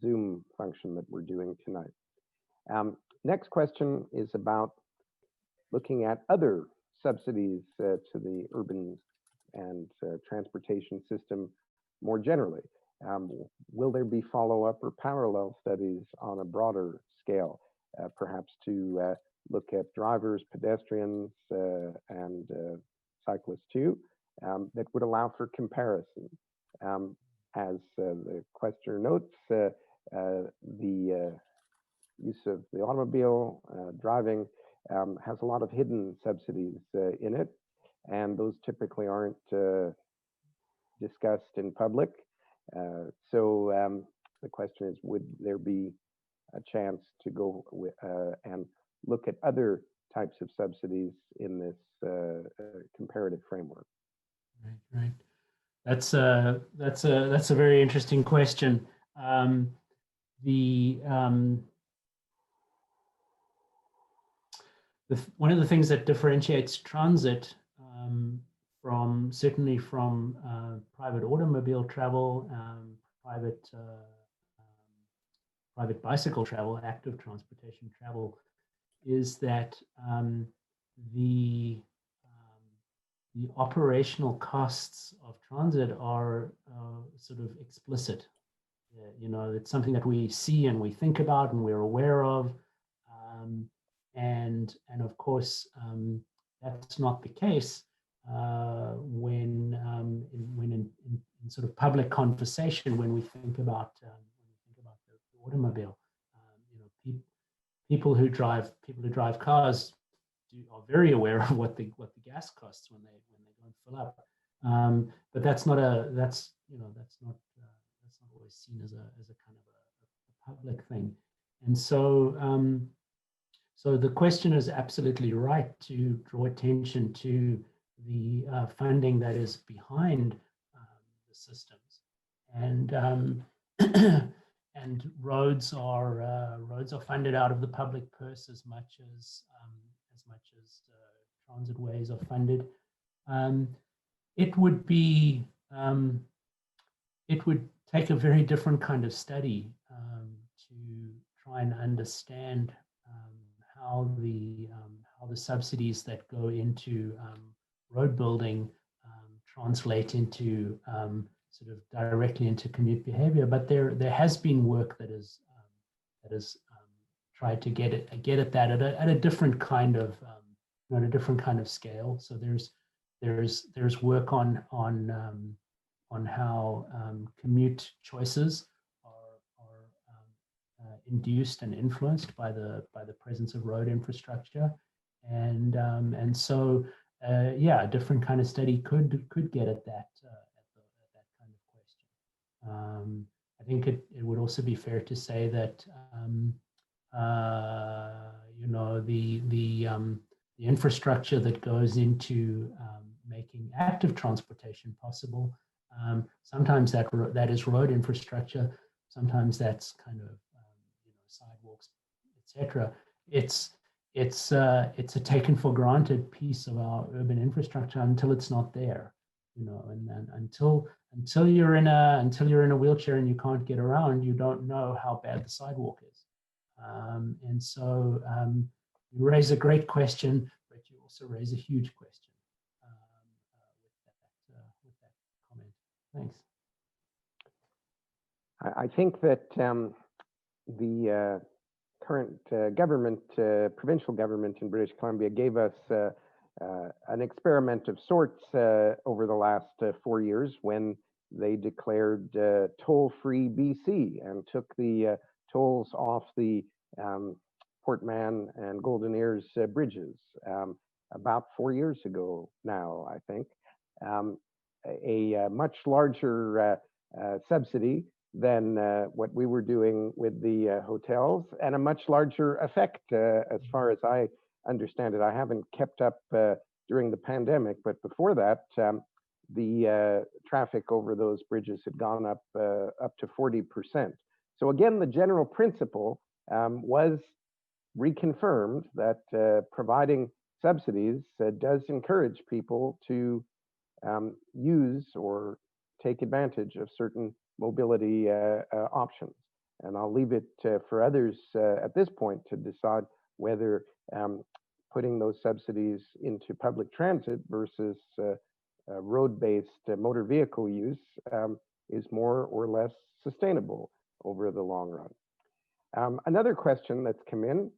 Speaker 2: Zoom function that we're doing tonight. Next question is about looking at other subsidies to the urban and transportation system more generally. Will there be follow-up or parallel studies on a broader scale, perhaps to look at drivers, pedestrians, and cyclists too, that would allow for comparison? As the questioner notes, the use of the automobile driving has a lot of hidden subsidies in it, and those typically aren't discussed in public. So the question is, would there be a chance to go and look at other types of subsidies in this comparative framework?
Speaker 4: Right. That's a very interesting question. one of the things that differentiates transit certainly from private automobile travel, private bicycle travel, active transportation travel, is that the operational costs of transit are sort of explicit. You know, it's something that we see and we think about and we're aware of, and of course that's not the case when in sort of public conversation when we think about the automobile. You know, people who drive cars are very aware of what the gas costs when they go and fill up. But that's not always seen as a kind of a public thing. And so so the question is absolutely right to draw attention to the funding that is behind the systems, and and roads are funded out of the public purse as much as transitways are funded. It would take a very different kind of study to try and understand how the subsidies that go into road building translate into sort of directly into commute behavior. But there has been work that is tried to get at that at a different kind of at a different kind of scale. So there's work on how commute choices are induced and influenced by the presence of road infrastructure, and so yeah, a different kind of study could get at that kind of question. I think it would also be fair to say that you know, the infrastructure that goes into making active transportation possible, sometimes that is road infrastructure, sometimes that's kind of you know, sidewalks, etc. It's a taken for granted piece of our urban infrastructure until it's not there, you know, and then until you're in a wheelchair and you can't get around, you don't know how bad the sidewalk is. And so you raise a great question, but you also raise a huge question with that comment. Thanks.
Speaker 2: I think that the current government, provincial government in British Columbia gave us an experiment of sorts over the last 4 years when they declared toll-free BC and took the tolls off the Port Mann and Golden Ears bridges about 4 years ago now, I think. A much larger subsidy than what we were doing with the hotels, and a much larger effect as far as I understand it. I haven't kept up during the pandemic, but before that, the traffic over those bridges had gone up to 40%. So again, the general principle was reconfirmed that providing subsidies does encourage people to use or take advantage of certain mobility options. And I'll leave it for others at this point to decide whether putting those subsidies into public transit versus road-based motor vehicle use is more or less sustainable over the long run. Another question that's come in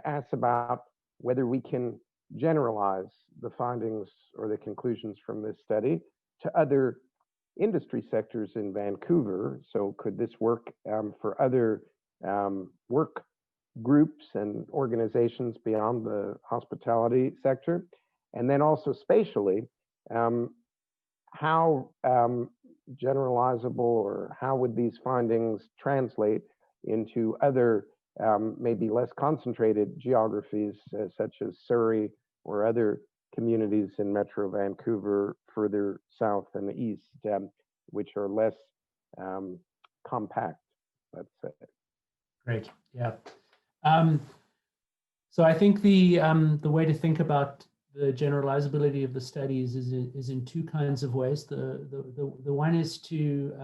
Speaker 2: asks about whether we can generalize the findings or the conclusions from this study to other industry sectors in Vancouver. So could this work for other work groups and organizations beyond the hospitality sector? And then also spatially, how generalizable, or how would these findings translate into other maybe less concentrated geographies such as Surrey or other communities in Metro Vancouver further south and east, which are less compact, let's say.
Speaker 4: Great, yeah. So I think the way to think about the generalizability of the studies is in two kinds of ways. The one is to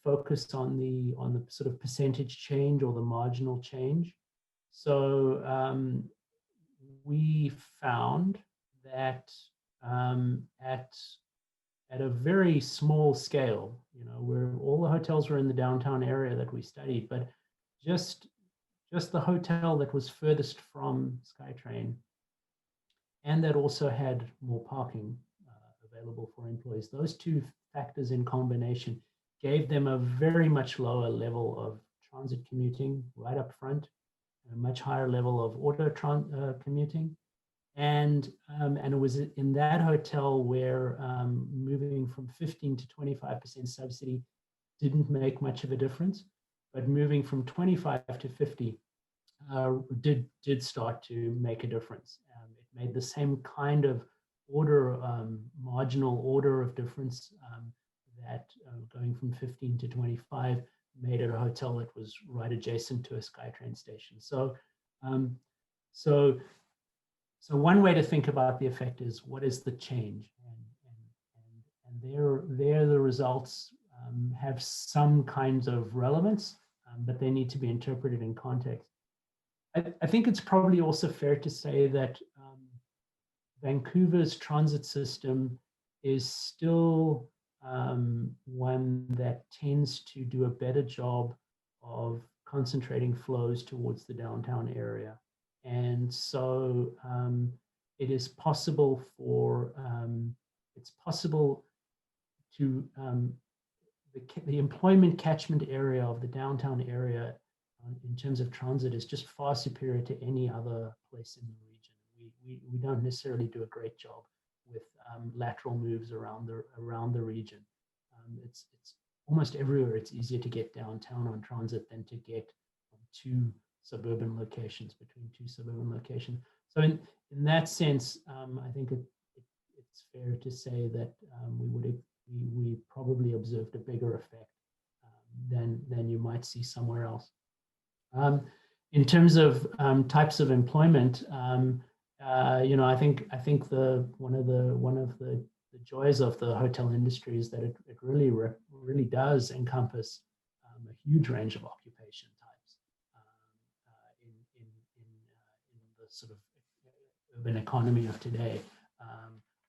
Speaker 4: focus on the sort of percentage change or the marginal change. So we found that at a very small scale, you know, where all the hotels were in the downtown area that we studied, but just the hotel that was furthest from SkyTrain and that also had more parking available for employees. Those two factors in combination gave them a very much lower level of transit commuting right up front, a much higher level of auto commuting. And it was in that hotel where moving from 15 to 25% subsidy didn't make much of a difference, but moving from 25 to 50 did start to make a difference. It made the same kind of order, marginal order of difference that going from 15 to 25 made it a hotel that was right adjacent to a SkyTrain station. So one way to think about the effect is what is the change, and there the results have some kinds of relevance, but they need to be interpreted in context. I think it's probably also fair to say that Vancouver's transit system is still one that tends to do a better job of concentrating flows towards the downtown area. And so it is possible for, it's possible to, the employment catchment area of the downtown area in terms of transit is just far superior to any other place in the region. We don't necessarily do a great job with lateral moves around the region. It's almost everywhere it's easier to get downtown on transit than to get from two suburban locations, between two suburban locations. So in that sense, I think it's fair to say that we probably observed a bigger effect than you might see somewhere else. In terms of types of employment, you know, I think one of the joys of the hotel industry is that it really does encompass a huge range of occupation types in the sort of urban economy of today.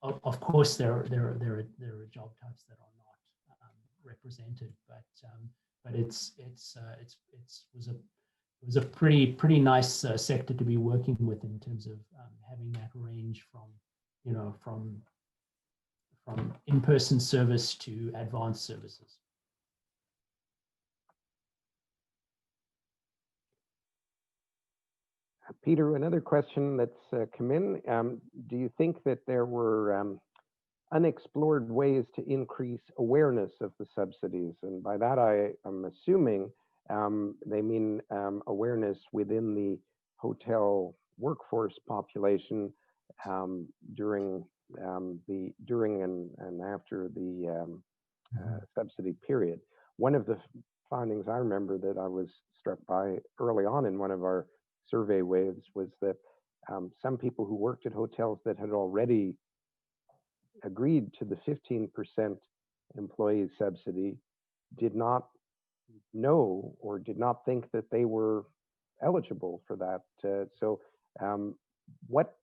Speaker 4: Of course, there are job types that are not represented, but it was a pretty nice sector to be working with in terms of having that range from, you know, from in-person service to advanced services.
Speaker 2: Peter, another question that's come in. Do you think that there were unexplored ways to increase awareness of the subsidies? And by that, I'm assuming they mean awareness within the hotel workforce population during and after the subsidy period. One of the findings I remember that I was struck by early on in one of our survey waves was that some people who worked at hotels that had already agreed to the 15% employee subsidy did not know or did not think that they were eligible for that. So what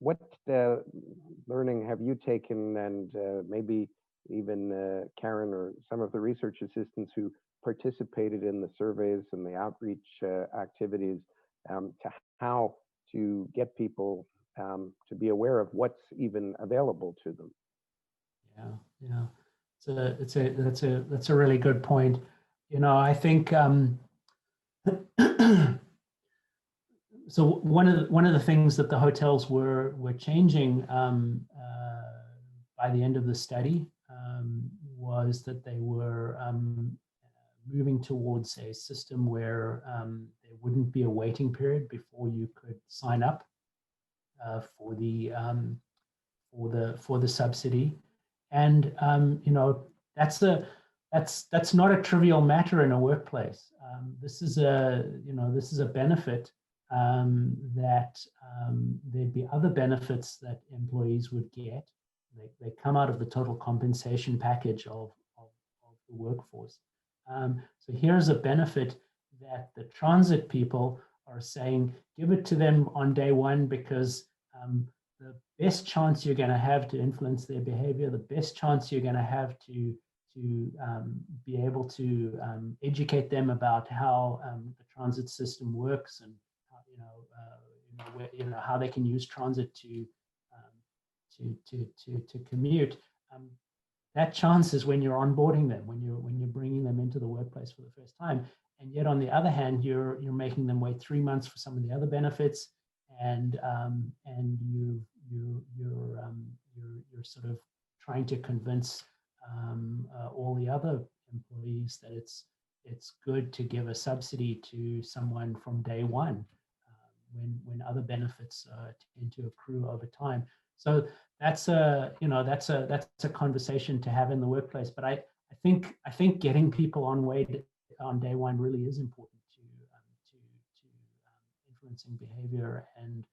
Speaker 2: learning have you taken, and maybe even Karen or some of the research assistants who participated in the surveys and the outreach activities to how to get people to be aware of what's even available to them?
Speaker 4: Yeah. That's a really good point. You know, I think so. One of the things that the hotels were changing by the end of the study was that they were moving towards a system where there wouldn't be a waiting period before you could sign up for the subsidy, and you know, that's not a trivial matter in a workplace. This is a benefit that there'd be other benefits that employees would get. They come out of the total compensation package of the workforce. So here's a benefit that the transit people are saying, give it to them on day one, because the best chance you're going to have to influence their behavior, the best chance you're going to have to be able to educate them about how the transit system works, and how they can use transit to commute. That chance is when you're onboarding them, when you're bringing them into the workplace for the first time. And yet, on the other hand, you're making them wait 3 months for some of the other benefits, and you're sort of trying to convince all the other employees that it's good to give a subsidy to someone from day one, when other benefits tend to accrue over time. So that's a conversation to have in the workplace. But I think getting people on day one really is important to influencing behavior and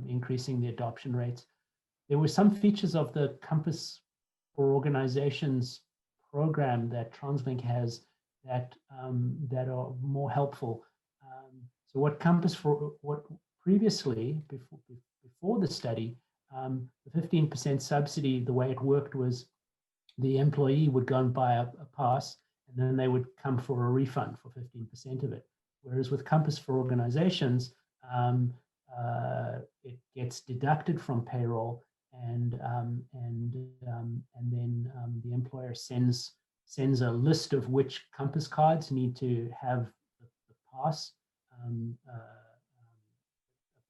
Speaker 4: increasing the adoption rates. There were some features of the Compass for Organizations program that TransLink has that are more helpful. So what previously, before the study, the 15% subsidy, the way it worked was the employee would go and buy a pass, and then they would come for a refund for 15% of it. Whereas with Compass for Organizations, it gets deducted from payroll, and then the employer sends a list of which Compass cards need to have the pass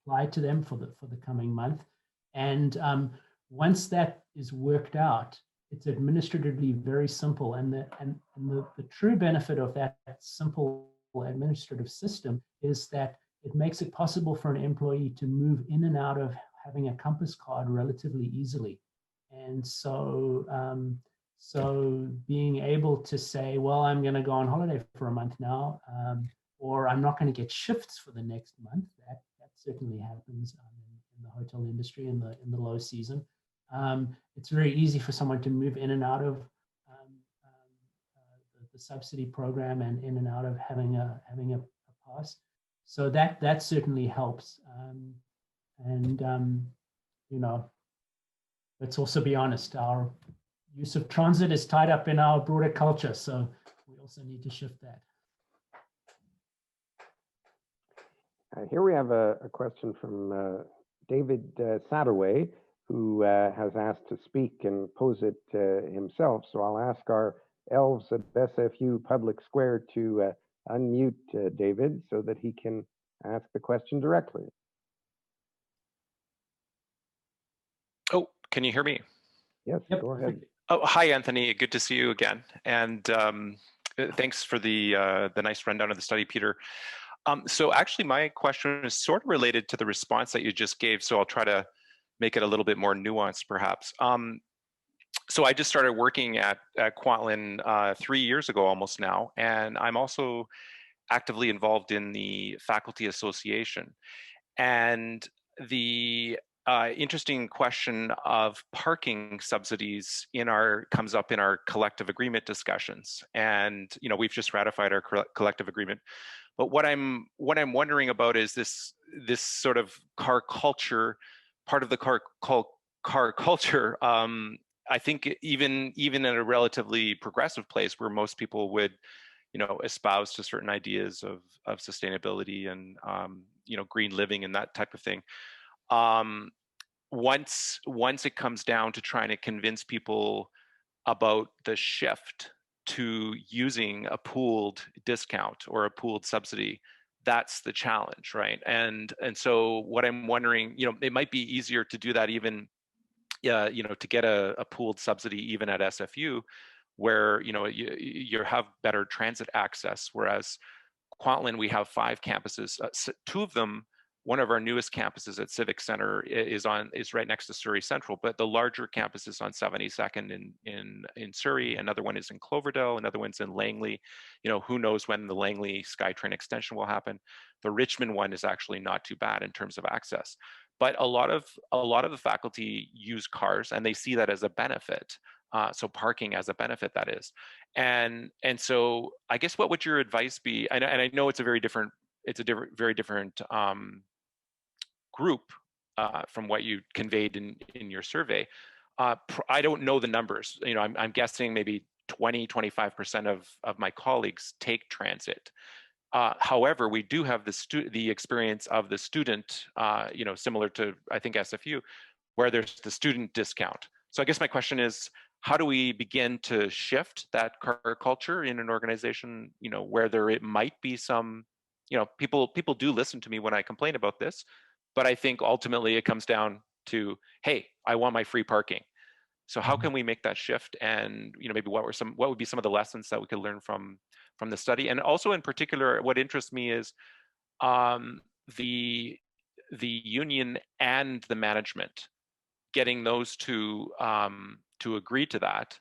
Speaker 4: applied to them for the coming month. And once that is worked out, it's administratively very simple. And the true benefit of that simple administrative system is that it makes it possible for an employee to move in and out of having a Compass card relatively easily. And so being able to say, well, I'm going to go on holiday for a month now, or I'm not going to get shifts for the next month. That certainly happens in the hotel industry in the low season. It's very easy for someone to move in and out of the subsidy program and in and out of having a pass. So that certainly helps. Let's also be honest, our use of transit is tied up in our broader culture, so we also need to shift that.
Speaker 2: Here we have a question from David Sadaway, who has asked to speak and pose it himself. So I'll ask our elves at SFU Public Square to unmute David so that he can ask the question directly.
Speaker 5: Oh, can you hear me?
Speaker 2: Yes, yep. Go ahead.
Speaker 5: Oh, hi, Anthony. Good to see you again. And thanks for the nice rundown of the study, Peter. So actually, my question is sort of related to the response that you just gave, so I'll try to make it a little bit more nuanced, perhaps. So I just started working at Kwantlen 3 years ago, almost now, and I'm also actively involved in the faculty association. And the interesting question of parking subsidies comes up in our collective agreement discussions. And we've just ratified our collective agreement. But what I'm wondering about is this sort of car culture, part of the car culture. I think even in a relatively progressive place where most people would, espouse to certain ideas of sustainability and green living and that type of thing. Once it comes down to trying to convince people about the shift to using a pooled discount or a pooled subsidy, that's the challenge, right? And so what I'm wondering, it might be easier to do that even, to get a pooled subsidy even at SFU, where you have better transit access. Whereas Kwantlen, we have 5 campuses, 2 of them one of our newest campuses at Civic Center is right next to Surrey Central, but the larger campus is on 72nd in Surrey. Another one is in Cloverdale. Another one's in Langley. You know, who knows when the Langley SkyTrain extension will happen. The Richmond one is actually not too bad in terms of access. But a lot of the faculty use cars, and they see that as a benefit. So parking as a benefit, that is. And so I guess what would your advice be? And I know it's a very different group from what you conveyed in your survey. I don't know the numbers. You know, I'm guessing maybe 20-25% of my colleagues take transit. However, we do have the experience of the student, you know, similar to, I think, SFU, where there's the student discount. So I guess my question is, how do we begin to shift that car culture in an organization, you know, where it might be some, you know, people do listen to me when I complain about this, but I think ultimately it comes down to, hey, I want my free parking. So how can we make that shift? And, you know, maybe what would be some of the lessons that we could learn from the study? And also in particular, what interests me is the union and the management, getting those two to agree to that,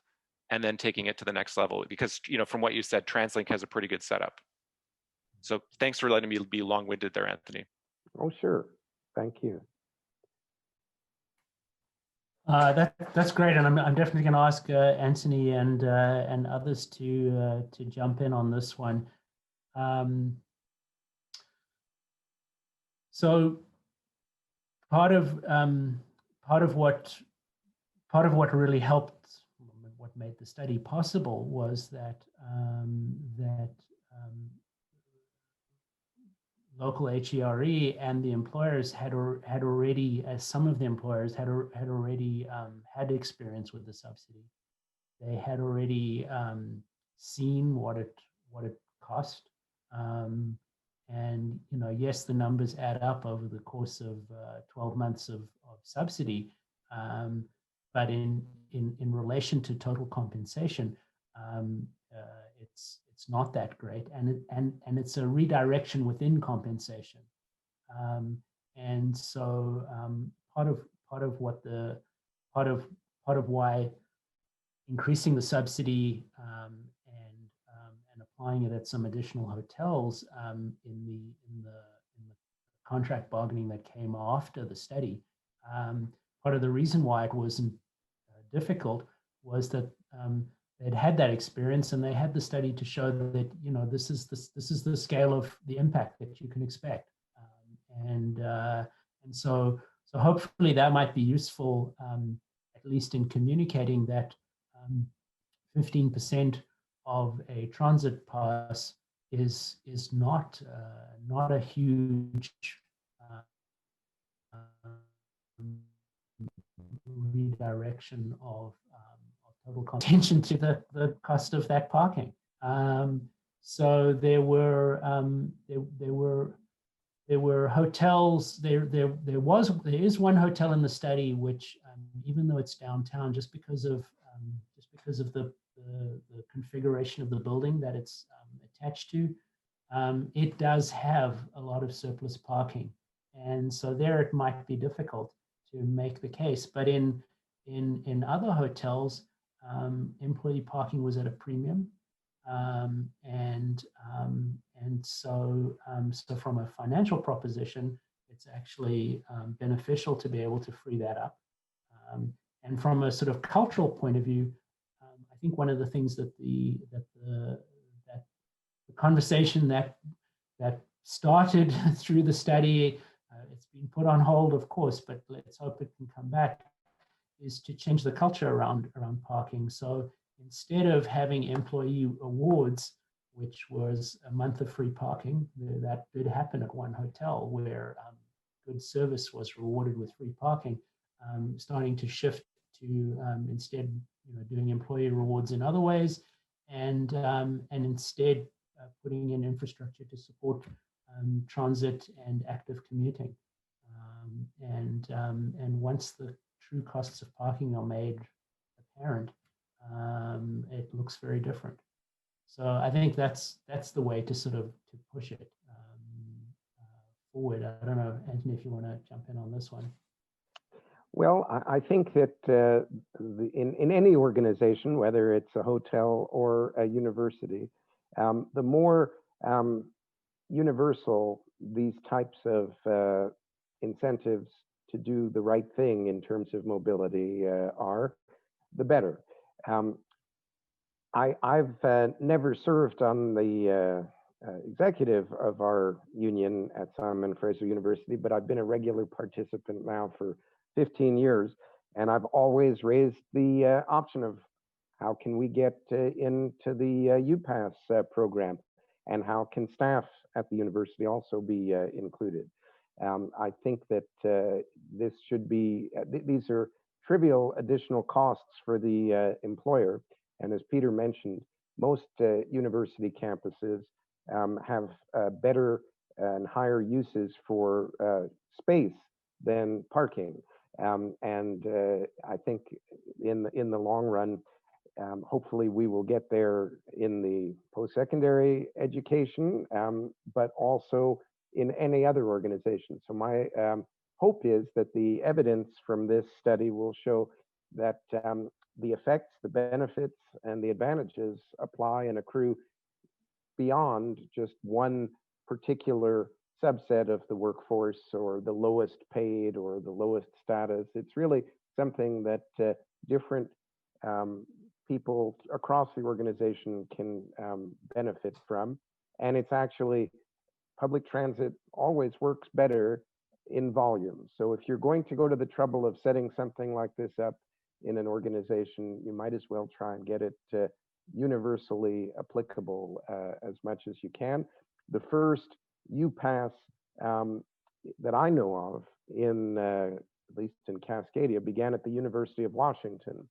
Speaker 5: and then taking it to the next level. Because, you know, from what you said, TransLink has a pretty good setup. So thanks for letting me be long-winded there, Anthony.
Speaker 2: Oh, sure. Thank you.
Speaker 4: That's great, and I'm definitely going to ask Anthony and others to jump in on this one. So part of what really helped, what made the study possible, was that local HERE and the employers had already, as some of the employers had already had experience with the subsidy. They had already seen what it cost, and, you know, yes, the numbers add up over the course of 12 months of subsidy, but in relation to total compensation, it's not that great, and it's a redirection within compensation, and so part of why increasing the subsidy and applying it at some additional hotels in the contract bargaining that came after the study, part of the reason why it wasn't difficult was that they'd had that experience, and they had the study to show that, you know, this is the scale of the impact that you can expect, and so hopefully that might be useful, at least in communicating that 15% of a transit pass is not a huge redirection of total attention to the cost of that parking. So there were hotels. There is one hotel in the study which, even though it's downtown, just because of the configuration of the building that it's attached to, it does have a lot of surplus parking, and so there it might be difficult to make the case. But in other hotels, employee parking was at a premium, and so from a financial proposition, it's actually beneficial to be able to free that up. And from a sort of cultural point of view, I think one of the things that the conversation that started through the study, it's been put on hold, of course, but let's hope it can come back, is to change the culture around parking. So instead of having employee awards, which was a month of free parking, that did happen at one hotel where good service was rewarded with free parking, starting to shift to instead, you know, doing employee rewards in other ways, and instead putting in infrastructure to support transit and active commuting. And once the true costs of parking are made apparent, it looks very different. So I think that's the way to sort of to push it forward. I don't know, Anthony, if you want to jump in on this one.
Speaker 2: Well, I think that in any organization, whether it's a hotel or a university, the more universal these types of incentives to do the right thing in terms of mobility are, the better. I've never served on the executive of our union at Simon Fraser University, but I've been a regular participant now for 15 years, and I've always raised the option of how can we get into the UPass program, and how can staff at the university also be included. I think that this should be, these are trivial additional costs for the employer, and as Peter mentioned, most university campuses have better and higher uses for space than parking. I think in the long run, hopefully we will get there in the post-secondary education, but also in any other organization. So my hope is that the evidence from this study will show that the effects, the benefits, and the advantages apply and accrue beyond just one particular subset of the workforce, or the lowest paid, or the lowest status. It's really something that different people across the organization can benefit from. And it's actually, public transit always works better in volume. So if you're going to go to the trouble of setting something like this up in an organization, you might as well try and get it universally applicable as much as you can. The first UPass that I know of in, at least in Cascadia, began at the University of Washington.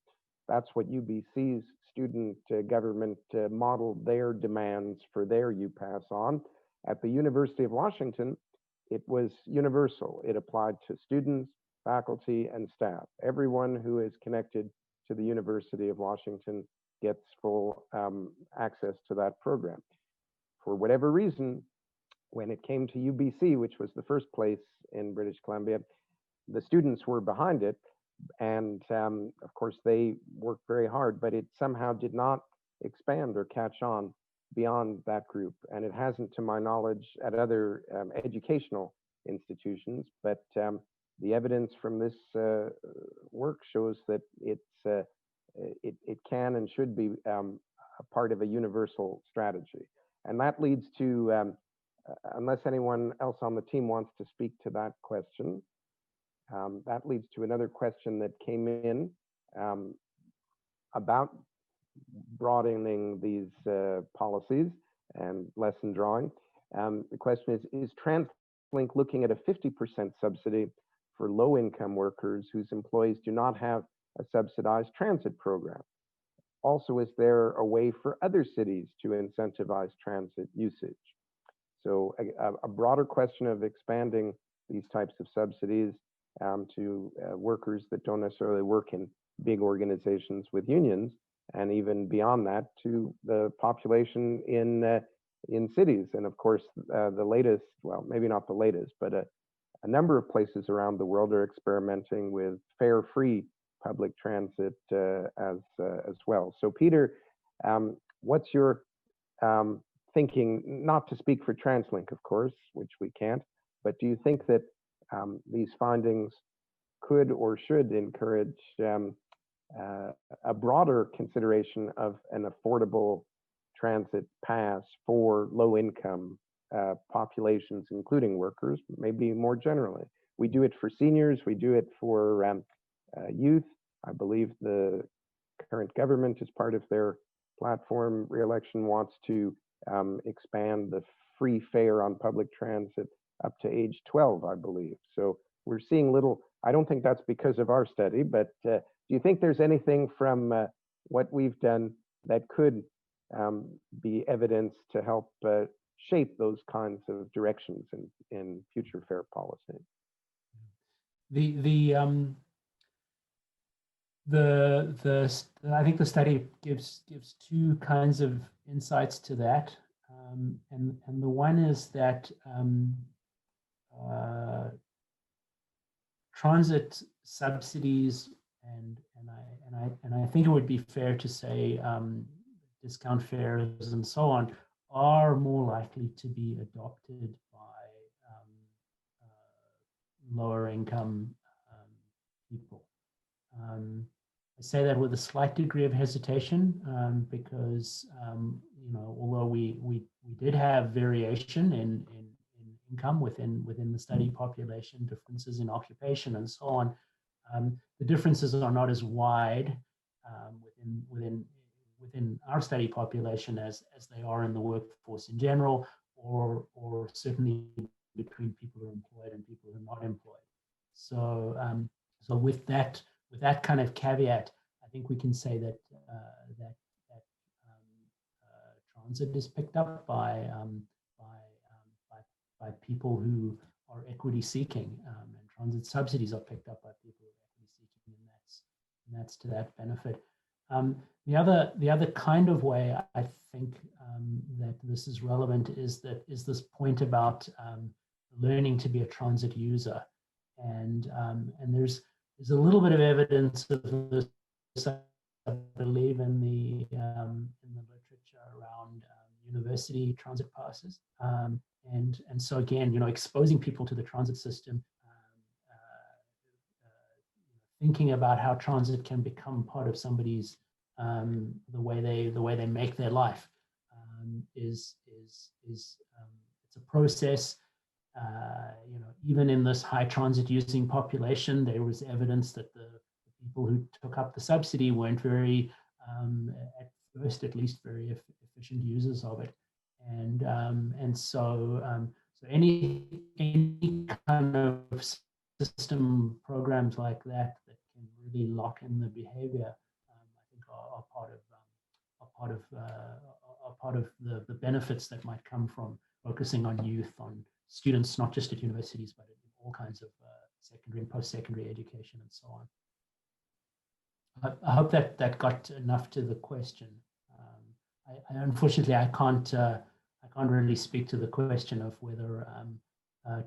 Speaker 2: That's what UBC's student government modeled their demands for their UPass on. At the University of Washington, it was universal. It applied to students, faculty, and staff. Everyone who is connected to the University of Washington gets full access to that program. For whatever reason, when it came to UBC, which was the first place in British Columbia, the students were behind it. And of course, they worked very hard, but it somehow did not expand or catch on beyond that group. And it hasn't, to my knowledge, at other educational institutions. But the evidence from this work shows that it can and should be a part of a universal strategy. And that leads to, unless anyone else on the team wants to speak to that question, that leads to another question that came in about broadening these policies and lesson drawing. The question is TransLink looking at a 50% subsidy for low-income workers whose employees do not have a subsidized transit program? Also, is there a way for other cities to incentivize transit usage? So a broader question of expanding these types of subsidies to workers that don't necessarily work in big organizations with unions, and even beyond that to the population in cities. And of course, the latest, well, maybe not the latest, but a number of places around the world are experimenting with fare-free public transit as well. So Peter, what's your thinking, not to speak for TransLink, of course, which we can't, but do you think that these findings could or should encourage a broader consideration of an affordable transit pass for low-income populations, including workers, maybe more generally? We do it for seniors, we do it for youth. I believe the current government, as part of their platform re-election, wants to expand the free fare on public transit up to age 12, I believe. So we're seeing little, I don't think that's because of our study, but do you think there's anything from what we've done that could be evidence to help shape those kinds of directions in future fare policy?
Speaker 4: I think the study gives two kinds of insights to that, and the one is that transit subsidies and I think it would be fair to say discount fares and so on are more likely to be adopted by lower income people. I say that with a slight degree of hesitation because you know, although we did have variation in income within the study population, differences in occupation and so on, the differences are not as wide within our study population as they are in the workforce in general, or certainly between people who are employed and people who are not employed. So so with that kind of caveat, I think we can say that transit is picked up by people who are equity seeking, and transit subsidies are picked up by people who are equity seeking, and that's to that benefit. The other kind of way I think that this is relevant is this point about learning to be a transit user, and there's a little bit of evidence of this, I believe, in the literature around university transit passes, and so again, you know, exposing people to the transit system, thinking about how transit can become part of somebody's the way they make their life is it's a process. You know, even in this high transit using population, there was evidence that the people who took up the subsidy weren't very, at first at least, very efficient users of it, and so any kind of system programs like that can really lock in the behavior, I think are part of the benefits that might come from focusing on youth, on students, not just at universities, but in all kinds of secondary and post-secondary education and so on. I hope that got enough to the question. Unfortunately, I can't really speak to the question of whether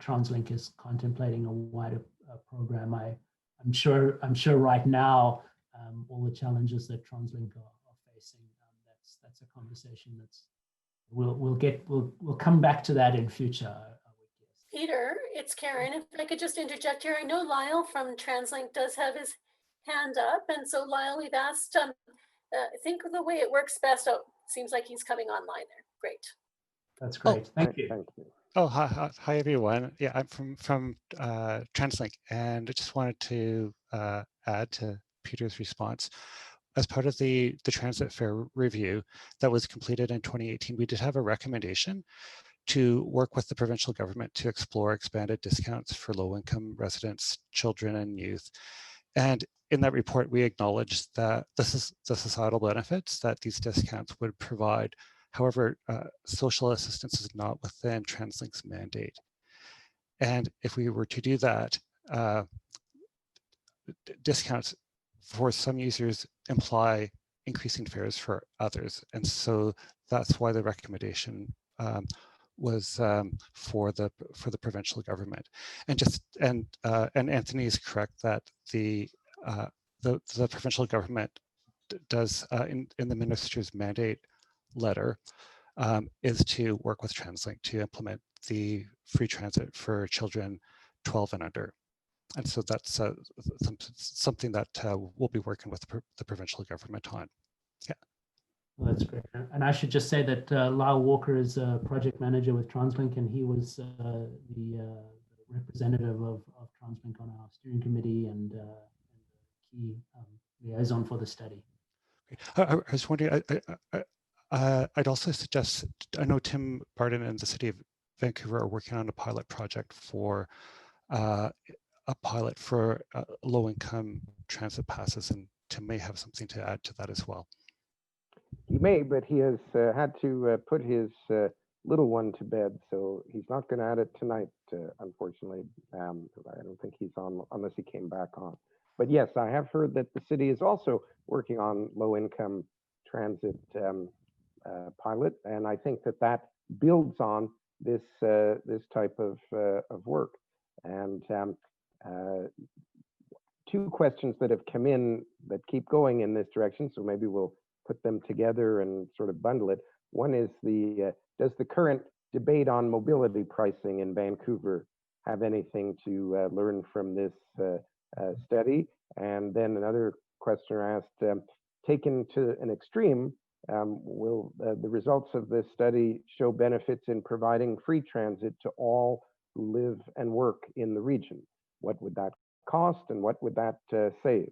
Speaker 4: TransLink is contemplating a wider program. I'm sure right now all the challenges that TransLink are facing, that's a conversation that's we'll come back to that in future.
Speaker 1: Peter, it's Karen. If I could just interject here, I know Lyle from TransLink does have his hand up, and so Lyle, we've asked. I think the way it works best. Oh, seems like he's coming online there. Great.
Speaker 4: That's great. Thank you.
Speaker 2: Thank you.
Speaker 6: Oh, hi everyone. Yeah, I'm from TransLink, and I just wanted to add to Peter's response. As part of the transit fare review that was completed in 2018, we did have a recommendation to work with the provincial government to explore expanded discounts for low-income residents, children, and youth. And in that report, we acknowledged that this is the societal benefits that these discounts would provide. However, social assistance is not within TransLink's mandate. And if we were to do that, discounts for some users imply increasing fares for others. And so that's why the recommendation was for the provincial government. And Anthony is correct that the provincial government does in the minister's mandate letter is to work with TransLink to implement the free transit for children 12 and under. And so that's something that we'll be working with the provincial government on. Yeah.
Speaker 4: Well, that's great. And I should just say that Lyle Walker is a project manager with TransLink, and he was the representative of TransLink on our steering committee and the key liaison for the study.
Speaker 6: I was wondering, I'd also suggest, I know Tim Barton and the City of Vancouver are working on a pilot project for low-income transit passes, and Tim may have something to add to that as well.
Speaker 2: He may, but he has had to put his little one to bed, so he's not going to add it tonight, unfortunately. I don't think he's on unless he came back on. But yes, I have heard that the city is also working on low-income transit pilot, and I think that builds on this this type of work. And two questions that have come in that keep going in this direction, so maybe we'll put them together and sort of bundle it. One is does the current debate on mobility pricing in Vancouver have anything to learn from this study? And then another questioner asked, taken to an extreme, will the results of this study show benefits in providing free transit to all who live and work in the region? What would that cost and what would that save?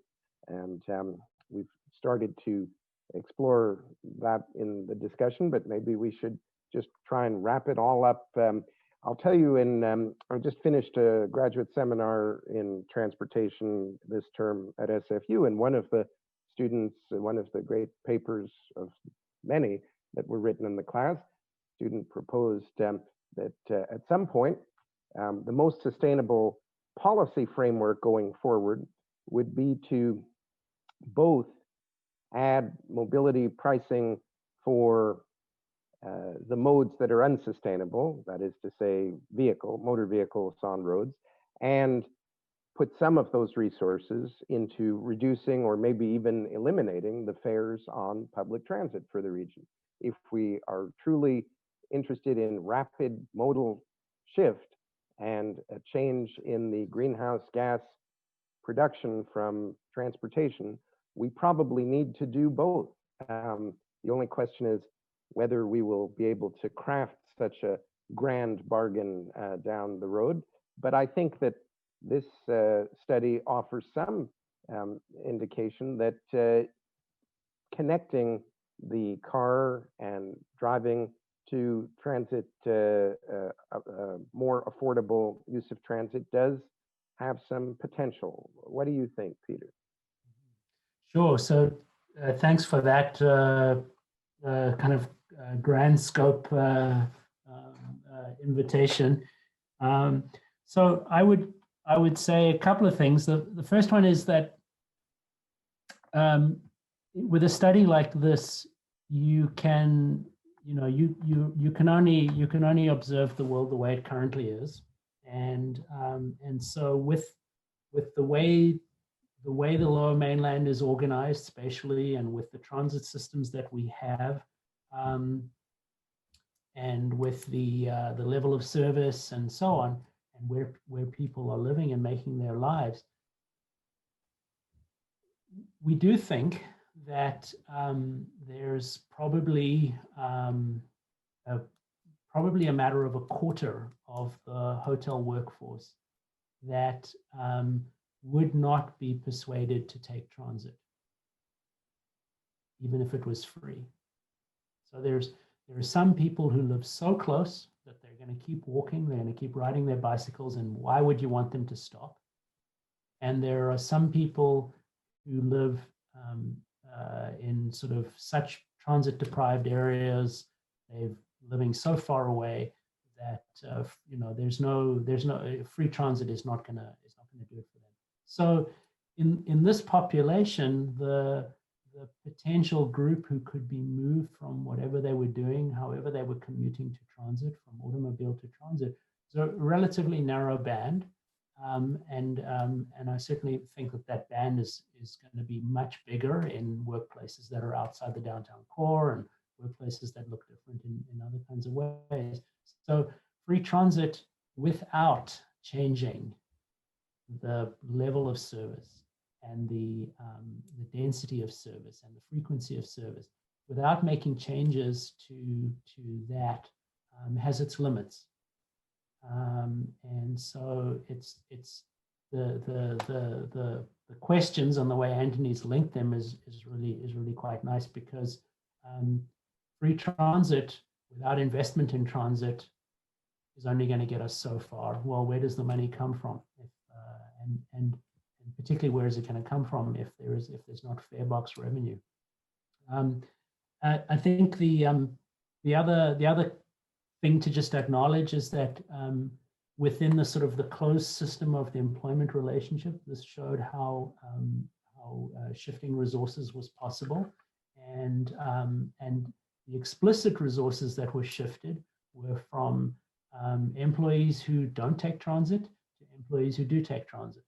Speaker 2: And we've started to explore that in the discussion, but maybe we should just try and wrap it all up. I'll tell you, I just finished a graduate seminar in transportation this term at SFU, and one of the students, one of the great papers of many that were written in the class, student proposed that at some point, the most sustainable policy framework going forward would be to both add mobility pricing for the modes that are unsustainable, that is to say motor vehicles on roads, and put some of those resources into reducing or maybe even eliminating the fares on public transit for the region. If we are truly interested in rapid modal shift and a change in the greenhouse gas production from transportation, we probably need to do both. The only question is whether we will be able to craft such a grand bargain down the road. But I think that this study offers some indication that connecting the car and driving to transit, more affordable use of transit does have some potential. What do you think, Peter?
Speaker 4: Sure. So thanks for that kind of grand scope invitation. So I would say a couple of things. The first one is that with a study like this, you can only observe the world the way it currently is, and so with the way the Lower Mainland is organized spatially, and with the transit systems that we have, and with the level of service and so on, and where people are living and making their lives, we do think that there's probably a matter of a quarter of the hotel workforce that would not be persuaded to take transit, even if it was free. So there are some people who live so close that they're going to keep walking, they're going to keep riding their bicycles, and why would you want them to stop? And there are some people who live in sort of such transit deprived areas, they're living so far away that there's no free transit is not going to do it for them. So in this population, the potential group who could be moved from whatever they were doing, however they were commuting to transit, from automobile to transit, is a relatively narrow band. And I certainly think that band is going to be much bigger in workplaces that are outside the downtown core and workplaces that look different in other kinds of ways. So free transit without changing the level of service and the density of service and the frequency of service, without making changes to that, has its limits. And so it's the questions and the way Anthony's linked them is really quite nice, because free transit without investment in transit is only going to get us so far. Well, where does the money come from? And particularly, where is it going to come from if there's not fare box revenue? I think the other thing to just acknowledge is that within the sort of the closed system of the employment relationship, this showed how shifting resources was possible, and the explicit resources that were shifted were from employees who don't take transit to employees who do take transit.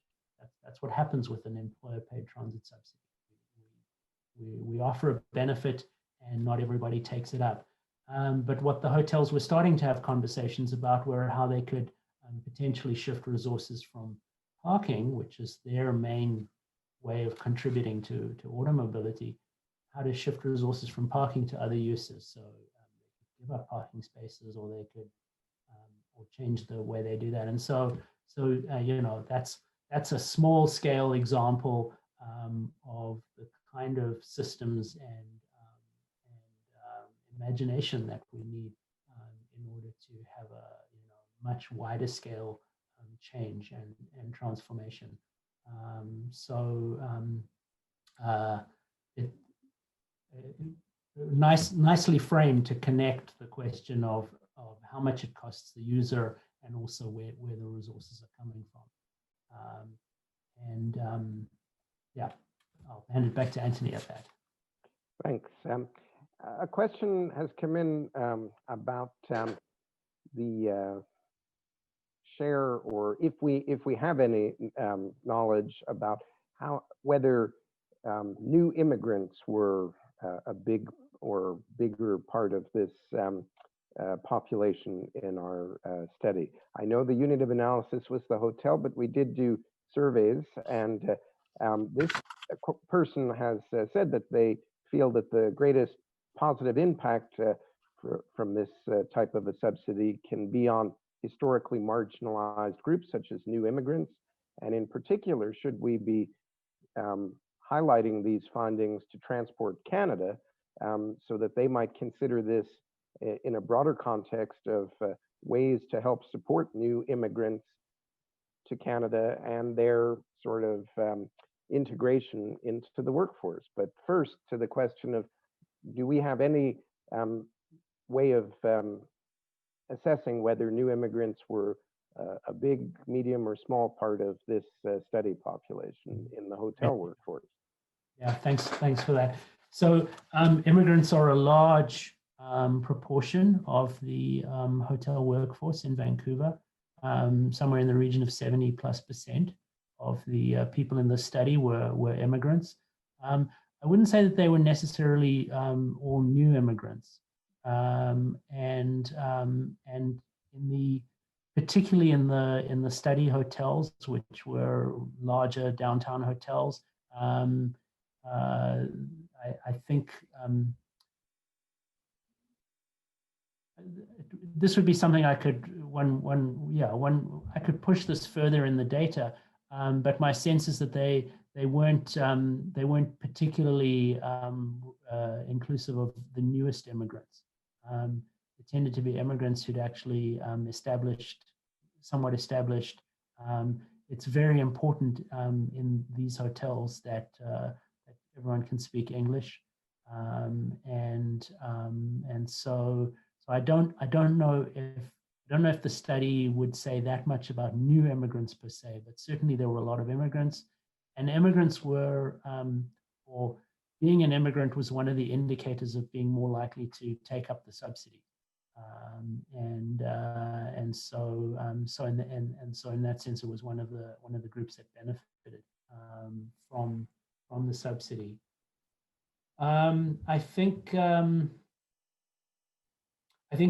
Speaker 4: That's what happens with an employer paid transit subsidy. We offer a benefit and not everybody takes it up. But what the hotels were starting to have conversations about were how they could potentially shift resources from parking, which is their main way of contributing to auto mobility, how to shift resources from parking to other uses. So they could give up parking spaces, or they could or change the way they do that. And so you know, that's a small scale example of the kind of systems and imagination that we need in order to have a, you know, much wider scale change and transformation. Nicely framed to connect the question of how much it costs the user and also where the resources are coming from. Yeah, I'll hand it back to Anthony at that.
Speaker 2: Thanks. A question has come in about the share, or if we have any knowledge about whether new immigrants were a big or bigger part of this population in our study. I know the unit of analysis was the hotel, but we did do surveys, and this person has said that they feel that the greatest positive impact from this type of a subsidy can be on historically marginalized groups such as new immigrants. And in particular, should we be highlighting these findings to Transport Canada so that they might consider this in a broader context of ways to help support new immigrants to Canada and their sort of integration into the workforce. But first, to the question of, do we have any way of assessing whether new immigrants were a big, medium, or small part of this study population in the hotel workforce?
Speaker 4: Yeah, thanks for that. So immigrants are a large proportion of the hotel workforce in Vancouver. Somewhere in the region of 70+% of the people in the study were immigrants. I wouldn't say that they were necessarily all new immigrants, and particularly in the study hotels, which were larger downtown hotels. I think this would be something I could I could push this further in the data, but my sense is that they weren't particularly inclusive of the newest immigrants. It tended to be immigrants who'd actually somewhat established. It's very important in these hotels that everyone can speak English, and so I don't know if the study would say that much about new immigrants per se, but certainly there were a lot of immigrants, and immigrants were, or being an immigrant was one of the indicators of being more likely to take up the subsidy, so in that sense, it was one of the groups that benefited from the subsidy. I think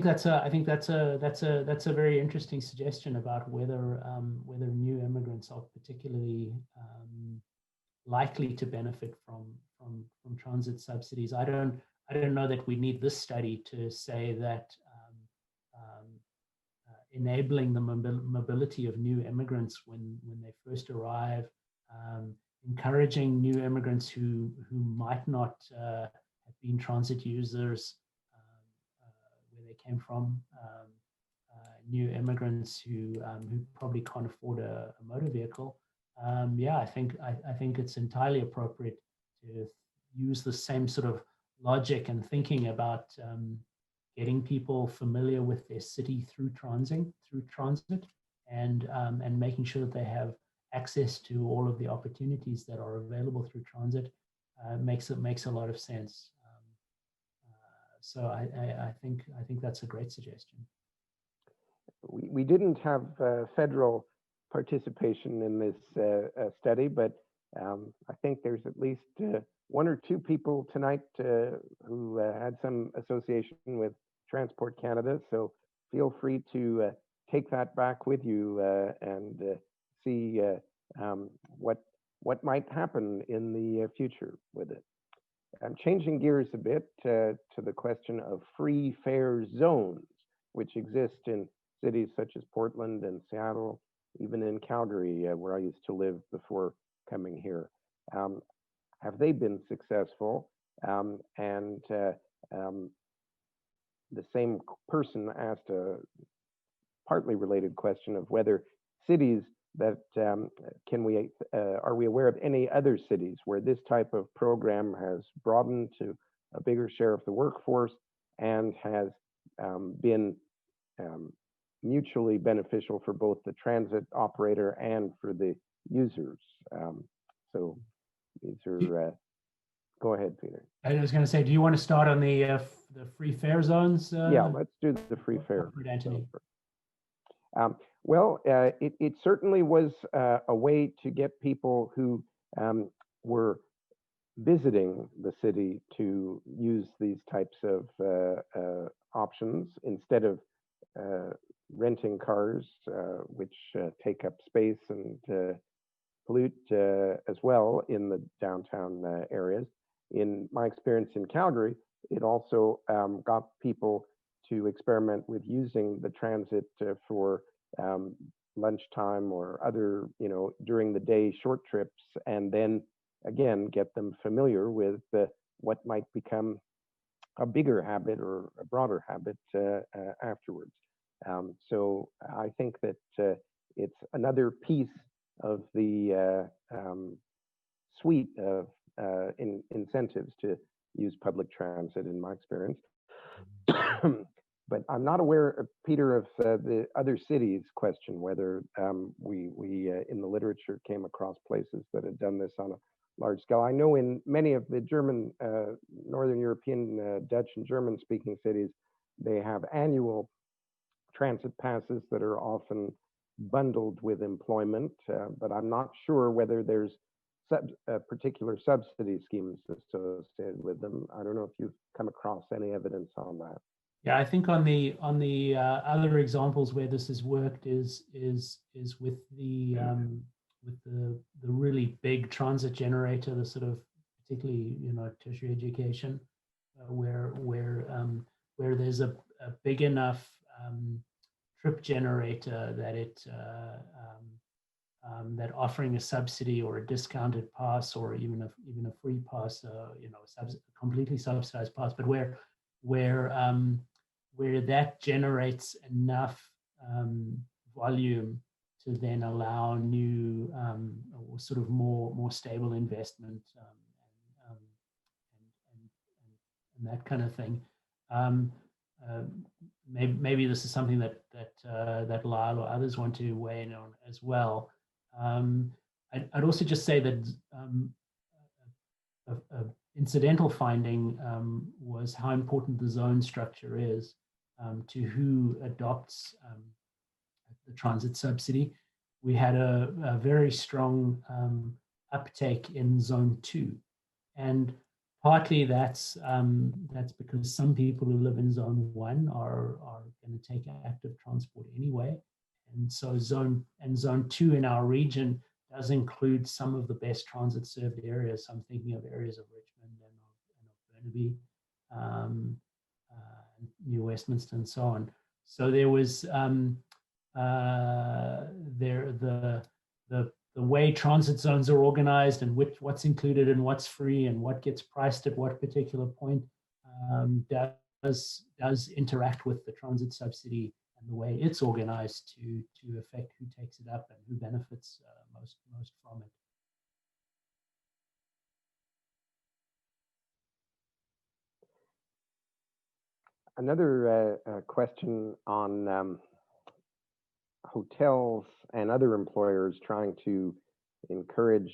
Speaker 4: that's a very interesting suggestion about whether new immigrants are particularly likely to benefit from transit subsidies. I don't know that we need this study to say that enabling the mobility of new immigrants when they first arrive, encouraging new immigrants who might not have been transit users where they came from, new immigrants who probably can't afford a motor vehicle. I think it's entirely appropriate to use the same sort of logic and thinking about getting people familiar with their city through transit, and making sure that they have access to all of the opportunities that are available through transit. Makes a lot of sense. So I think that's a great suggestion.
Speaker 2: we didn't have federal participation in this study, but I think there's at least one or two people tonight who had some association with Transport Canada. So feel free to take that back with you and see what might happen in the future with it. I'm changing gears a bit to the question of free fare zones, which exist in cities such as Portland and Seattle, even in Calgary, where I used to live before coming here. Have they been successful? The same person asked a partly related question of whether cities that are we aware of any other cities where this type of program has broadened to a bigger share of the workforce and has been mutually beneficial for both the transit operator and for the users. So these are, go ahead, Peter.
Speaker 4: I was going to say, do you want to start on the free fare zones?
Speaker 2: Yeah, let's do the free fare.
Speaker 4: Anthony.
Speaker 2: Well, it certainly was a way to get people who were visiting the city to use these types of options instead of renting cars, which take up space and pollute as well in the downtown areas. In my experience in Calgary, it also got people to experiment with using the transit for lunchtime or other, during the day short trips, and then again get them familiar with what might become a bigger habit or a broader habit afterwards. So I think that it's another piece of the suite of incentives to use public transit, in my experience. But I'm not aware, Peter, of the other cities question, whether we in the literature came across places that had done this on a large scale. I know in many of the German, Northern European, Dutch and German speaking cities, they have annual transit passes that are often bundled with employment, but I'm not sure whether there's particular subsidy schemes associated with them. I don't know if you've come across any evidence on that.
Speaker 4: Yeah, I think on the other examples where this has worked is with the really big transit generator, the sort of particularly tertiary education, where there's a big enough trip generator that that offering a subsidy or a discounted pass or even a free pass, completely subsidized pass, but where that generates enough volume to then allow new or sort of more stable investment and that kind of thing. Maybe this is something that Lyle or others want to weigh in on as well. I'd also just say that incidental finding was how important the zone structure is to who adopts the transit subsidy. We had a very strong uptake in Zone 2, and partly that's because some people who live in Zone 1 are going to take active transport anyway, and so Zone 2 in our region does include some of the best transit served areas. I'm thinking of areas of Richmond and of Burnaby, New Westminster, and so on. So there was the way transit zones are organized and what's included and what's free and what gets priced at what particular point does interact with the transit subsidy and the way it's organized to affect who takes it up and who benefits most from it.
Speaker 2: Another question on hotels and other employers trying to encourage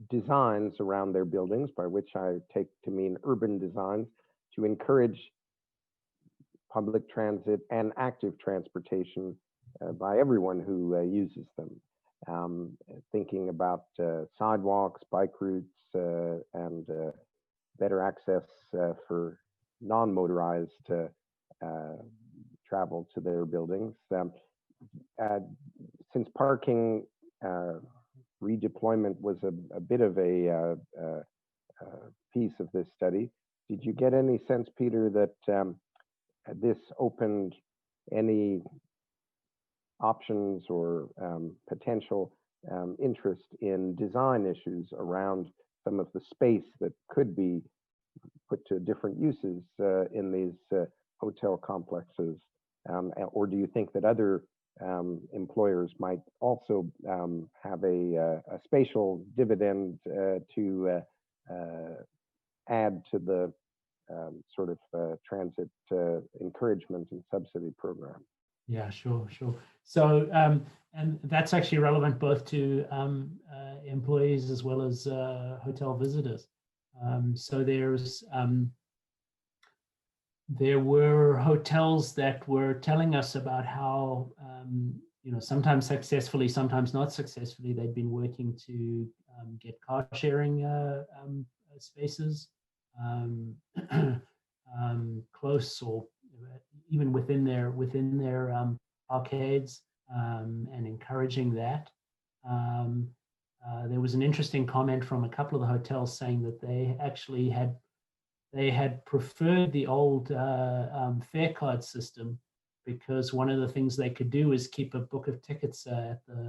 Speaker 2: designs around their buildings, by which I take to mean urban designs, to encourage public transit and active transportation by everyone who uses them. Thinking about sidewalks, bike routes, and better access for non-motorized travel to their buildings. Since parking redeployment was a bit of a piece of this study, did you get any sense, Peter, that this opened any options or potential interest in design issues around some of the space that could be put to different uses in these hotel complexes? Or do you think that other employers might also have a spatial dividend to add to the sort of transit encouragement and subsidy program?
Speaker 4: Yeah, sure. So, and that's actually relevant both to employees as well as hotel visitors. So there were hotels that were telling us about how, sometimes successfully, sometimes not successfully, they'd been working to get car sharing spaces close or even within their arcades, and encouraging that. There was an interesting comment from a couple of the hotels saying that they actually had preferred the old fare card system, because one of the things they could do is keep a book of tickets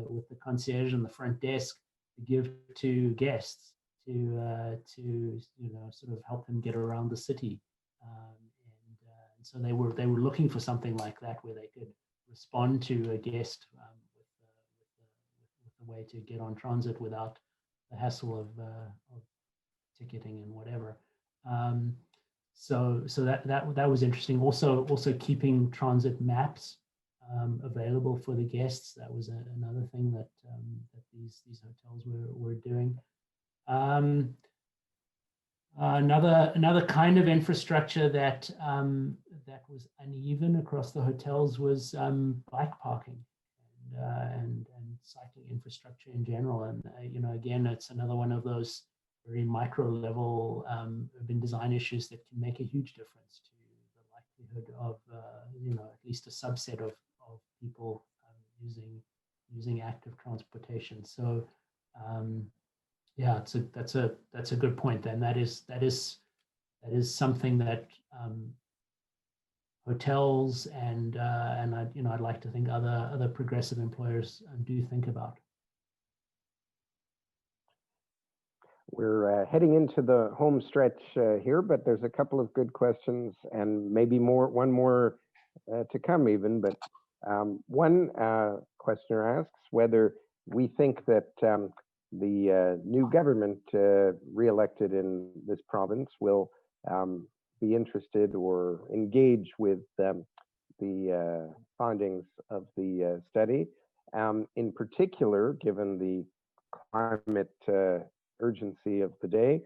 Speaker 4: with the concierge on the front desk to give to guests to sort of help them get around the city. And so they were looking for something like that where they could respond to a guest with the way to get on transit without the hassle of ticketing and whatever. So that was interesting. Also keeping transit maps available for the guests. That was another thing that these hotels were doing. Another kind of infrastructure that was uneven across the hotels was bike parking and cycling infrastructure in general. And again, it's another one of those very micro level urban design issues that can make a huge difference to the likelihood of at least a subset of people using active transportation. So yeah, that's a good point. And that is something that hotels and I'd like to think other progressive employers do think about.
Speaker 2: We're heading into the home stretch here, but there's a couple of good questions and maybe one more to come even. But one questioner asks whether we think that the new government re-elected in this province will be interested or engage with the findings of the study. In particular, given the climate urgency of the day,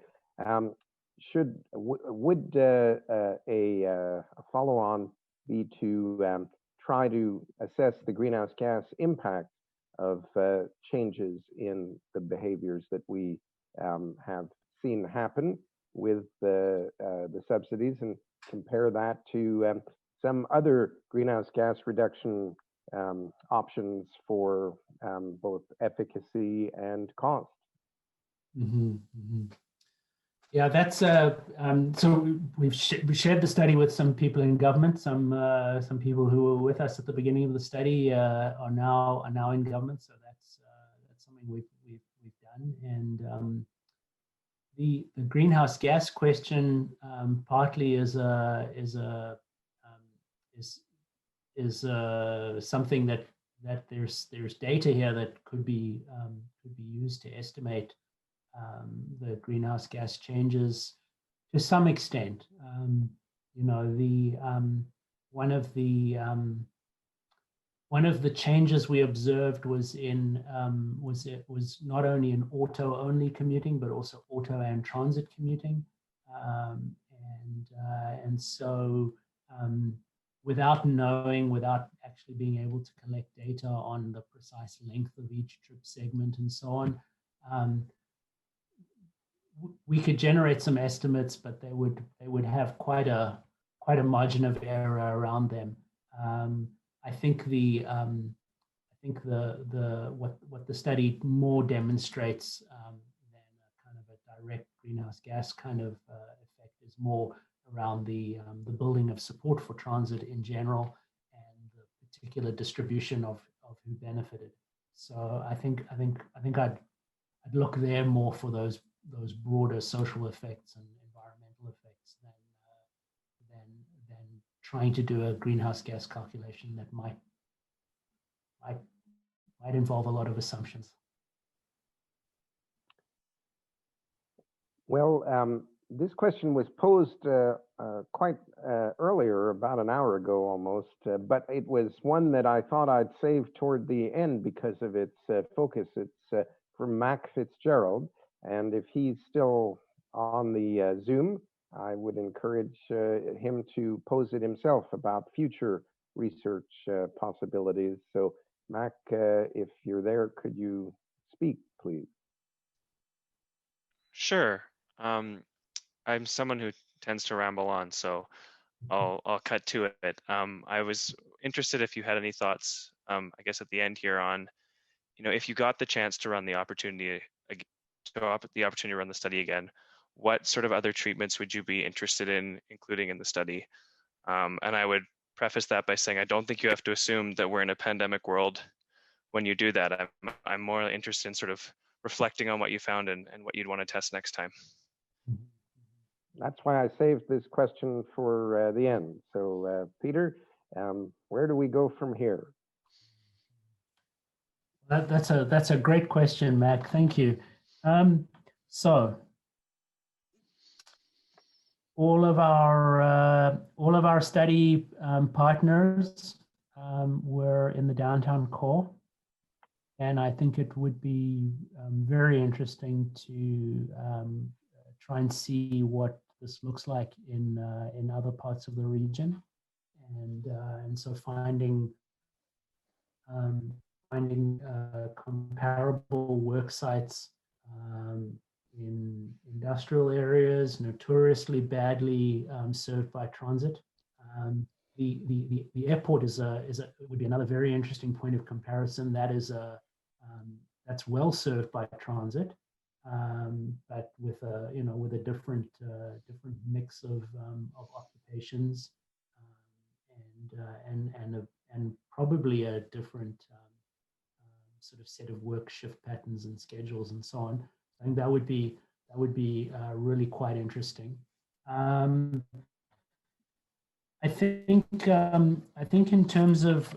Speaker 2: would a follow-on be to try to assess the greenhouse gas impact of changes in the behaviors that we have seen happen with the subsidies, and compare that to some other greenhouse gas reduction options for both efficacy and cost?
Speaker 4: Mm-hmm, mm-hmm. Yeah, that's so we shared the study with some people in government. Some people who were with us at the beginning of the study are now in government. So that's something we've done. And the greenhouse gas question partly is something that there's data here that could be used to estimate the greenhouse gas changes to some extent. One of the changes we observed was not only in auto only commuting, but also auto and transit commuting, and so without knowing, without actually being able to collect data on the precise length of each trip segment and so on. We could generate some estimates, but they would have quite a margin of error around them. I think what the study more demonstrates than a kind of a direct greenhouse gas kind of effect is more around the building of support for transit in general and the particular distribution of who benefited. So I think I'd look there more for those broader social effects and environmental effects than trying to do a greenhouse gas calculation that might involve a lot of assumptions.
Speaker 2: Well, this question was posed quite earlier, about an hour ago almost, but it was one that I thought I'd save toward the end because of its focus. It's from Mac Fitzgerald, and if he's still on the Zoom, I would encourage him to pose it himself about future research possibilities. So Mac, if you're there, could you speak, please?
Speaker 7: Sure. I'm someone who tends to ramble on, so I'll cut to it. I was interested if you had any thoughts, I guess at the end here on, if you got the chance to run the opportunity to run the study again, what sort of other treatments would you be interested in including in the study? And I would preface that by saying I don't think you have to assume that we're in a pandemic world when you do that. I'm more interested in sort of reflecting on what you found and what you'd want to test next time.
Speaker 2: That's why I saved this question for the end. So Peter, where do we go from here?
Speaker 4: That's a great question, Mac. Thank you. So all of our study partners were in the downtown core, and I think it would be very interesting to try and see what this looks like in other parts of the region, and so finding comparable work sites in industrial areas notoriously badly served by transit. The airport would be another very interesting point of comparison. That's well served by transit, but with a different mix of occupations, and probably a different sort of set of work shift patterns and schedules and so on. I think that would be really quite interesting. I think in terms of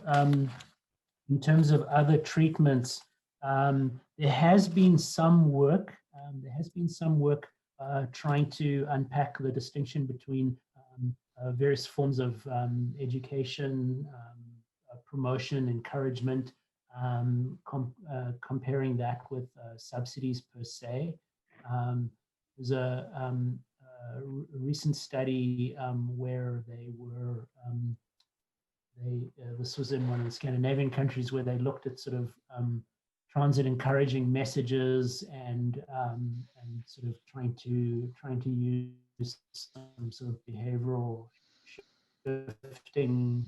Speaker 4: other treatments, there has been some work. Trying to unpack the distinction between various forms of education, promotion, encouragement, comparing that with subsidies per se. There's a recent study where this was in one of the Scandinavian countries, where they looked at sort of transit encouraging messages and sort of trying to use some sort of behavioral shifting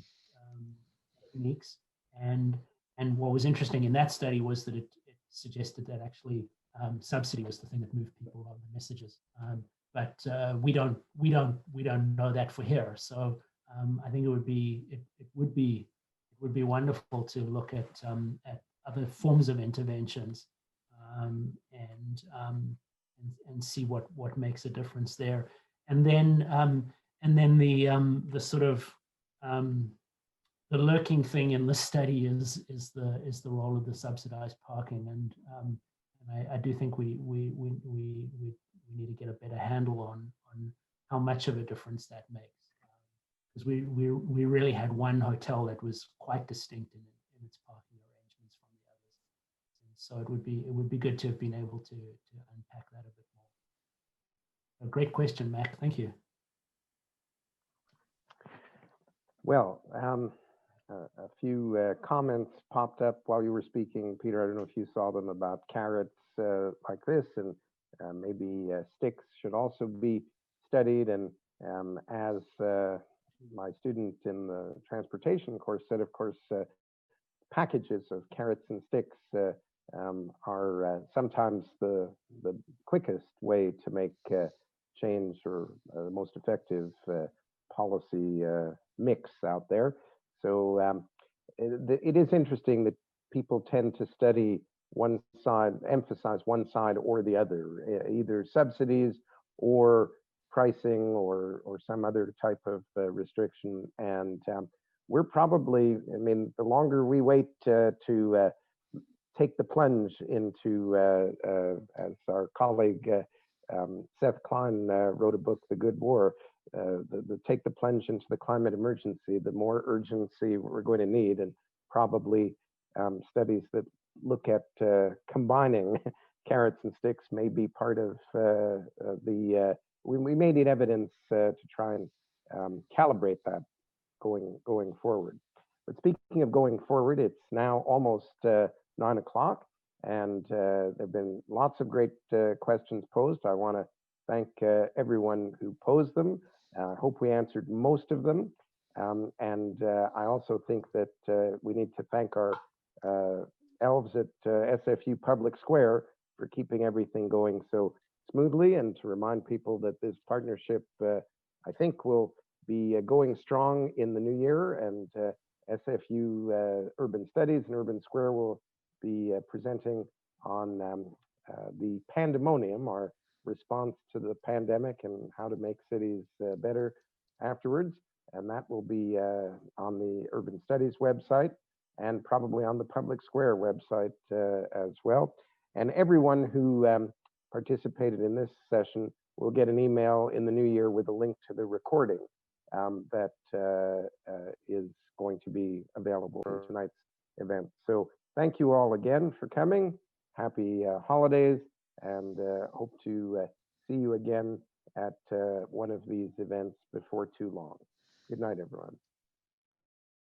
Speaker 4: techniques. And what was interesting in that study was that it suggested that actually subsidy was the thing that moved people on the messages. But we don't know that for here. So I think it would be wonderful to look at other forms of interventions and see what makes a difference there. And then the sort of the lurking thing in this study is the role of the subsidized parking, and I do think we need to get a better handle on how much of a difference that makes, because we really had one hotel that was quite distinct in its parking arrangements from the others, and so it would be good to have been able to unpack that a bit more. A great question, Mac. Thank you.
Speaker 2: Well, a few comments popped up while you were speaking, Peter. I don't know if you saw them about carrots like this, and maybe sticks should also be studied. And as my student in the transportation course said, of course, packages of carrots and sticks are sometimes the quickest way to make change, or the most effective policy mix out there. So it is interesting that people tend to study one side, emphasize one side or the other, either subsidies or pricing or some other type of restriction. And we're probably, I mean, the longer we wait to take the plunge into, as our colleague Seth Klein wrote a book, The Good War, the take the plunge into the climate emergency, the more urgency we're going to need, and probably studies that look at combining carrots and sticks may be part of we may need evidence to try and calibrate that going forward. But speaking of going forward, it's now almost 9 o'clock, and there have been lots of great questions posed. I want to thank everyone who posed them. I hope we answered most of them. And I also think that we need to thank our elves at SFU Public Square for keeping everything going so smoothly, and to remind people that this partnership, I think, will be going strong in the new year, and SFU Urban Studies and Urban Square will be presenting on the pandemonium, our response to the pandemic and how to make cities better afterwards. And that will be on the Urban Studies website and probably on the Public Square website as well. And everyone who participated in this session will get an email in the new year with a link to the recording that is going to be available for tonight's event. So thank you all again for coming. Happy holidays, and hope to see you again at one of these events before too long. Good night, everyone.